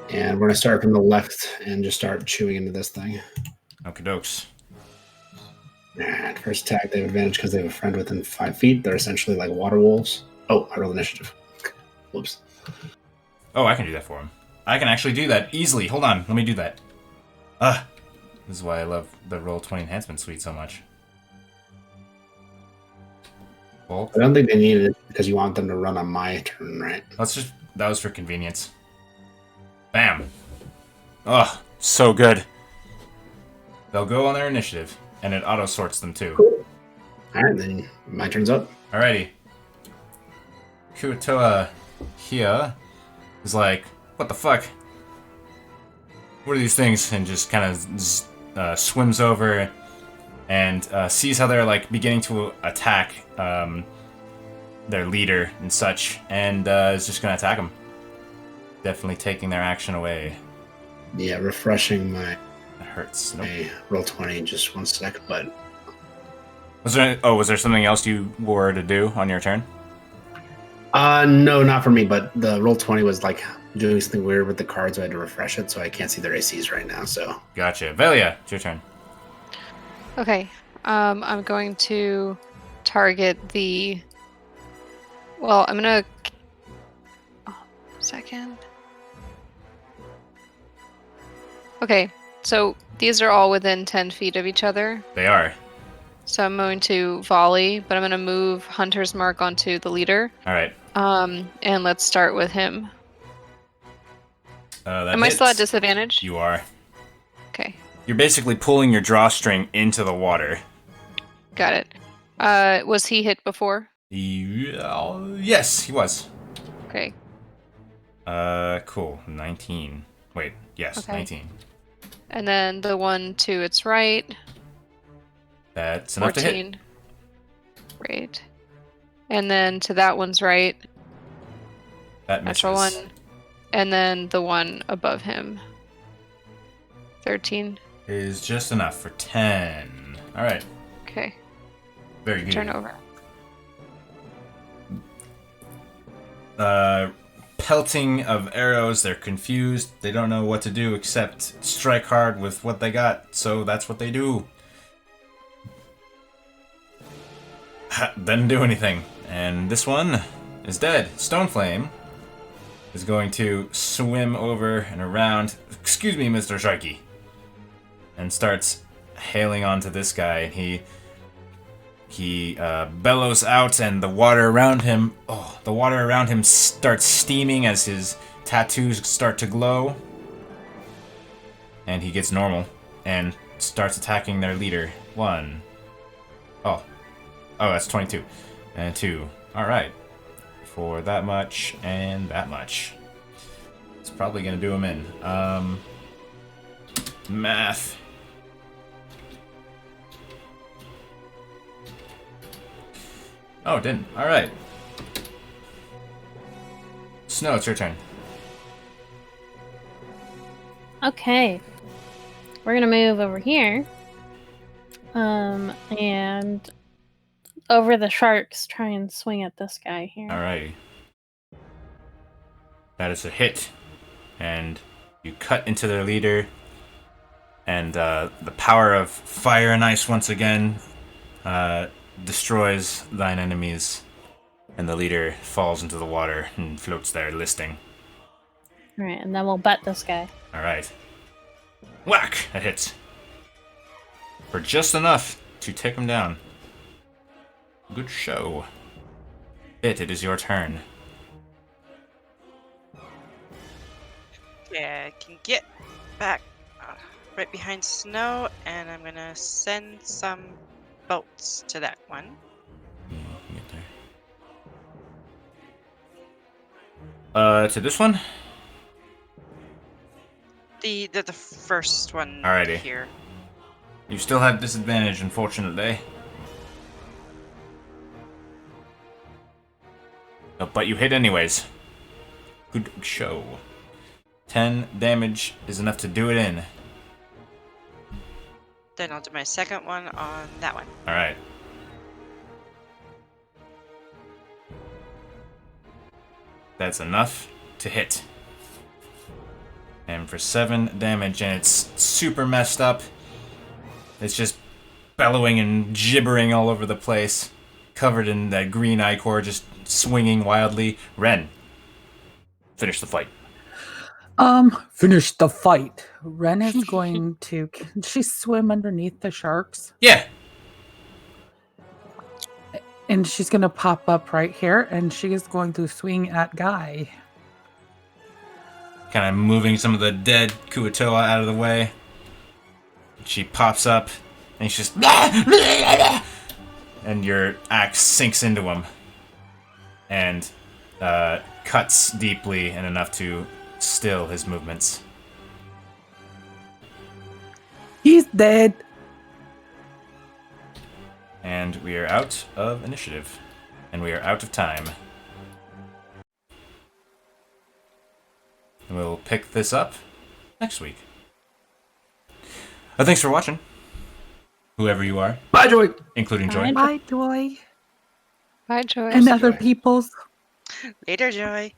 And we're gonna start from the left and just start chewing into this thing. Okie dokes. And first attack, they have advantage because they have a friend within 5 feet. They're essentially like water wolves. Oh, I rolled initiative. Whoops. Oh, I can do that for him. I can actually do that easily. Hold on, let me do that. This is why I love the Roll20 Enhancement Suite so much. Bolt. I don't think they need it because you want them to run on my turn, right? That was for convenience. Bam. Oh, so good. They'll go on their initiative, and it auto sorts them too. Cool. All right, then my turn's up. Alrighty. Kuatoa here is like, what the fuck? What are these things? And just kind of swims over and sees how they're like beginning to attack their leader and such, and is just gonna attack them. Definitely taking their action away. Yeah, refreshing my That hurts. Nope. roll 20 in just 1 sec, but Was there something else you were to do on your turn? no, not for me. But the roll 20 was like doing something weird with the cards. So I had to refresh it, so I can't see their ACs right now. So Gotcha. Velia, it's your turn. Okay. I'm going to target the. Well, I'm gonna. Oh, second. Okay, so these are all within 10 feet of each other. They are. So I'm going to volley, but I'm going to move Hunter's Mark onto the leader. All right. And let's start with him. That Am I still at hits. disadvantage? You are. You're basically pulling your drawstring into the water. Got it. Was he hit before? Yes, he was. Okay. Cool. 19. Wait, yes, Okay. 19. And then the one to its right. That's enough to hit. 14. Great. And then to that one's right. That misses. Natural one. And then the one above him. 13. Is just enough for 10. Alright. Okay. Very good. Turn over. Pelting of arrows, they're confused. They don't know what to do except strike hard with what they got, so that's what they do. Doesn't do anything. And this one is dead. Stoneflame is going to swim over and around. Excuse me, Mr. Sharky. And starts hailing onto this guy. And he bellows out, and the water around him. Oh, the water around him starts steaming as his tattoos start to glow. And he gets normal and starts attacking their leader. 1. Oh, that's 22. And 2. Alright. For that much and that much. It's probably going to do him in. Math. Oh, it didn't. Alright. Snow, it's your turn. Okay. We're gonna move over here. And over the sharks, try and swing at this guy here. Alrighty. That is a hit. And you cut into their leader. And the power of fire and ice once again destroys thine enemies. And the leader falls into the water and floats there, listing. Alright, and then we'll butt this guy. Alright. Whack! That hits. For just enough to take him down. Good show. It is your turn. Yeah, I can get back right behind Snow, and I'm gonna send some bolts to that one. Get there. To this one? The first one Alrighty. here. You still have disadvantage, unfortunately. Oh, but you hit anyways. Good show. 10 damage is enough to do it in. Then I'll do my second one on that one. Alright. That's enough to hit. And for 7 damage, and it's super messed up. It's just bellowing and gibbering all over the place. Covered in that green ichor, just swinging wildly. Ren, finish the fight. Finish the fight. Ren is going to. Can she swim underneath the sharks? Yeah. And she's going to pop up right here, and she is going to swing at Guy. Kind of moving some of the dead Kuatoa out of the way. She pops up, and she's just... And your axe sinks into him. And cuts deeply and enough to still his movements. He's dead. And we are out of initiative. And we are out of time. And we'll pick this up next week. Thanks for watching. Whoever you are. Bye, Joy. Including Joy. Bye, Joy. Bye, Joy. And other peoples. Later, Joy.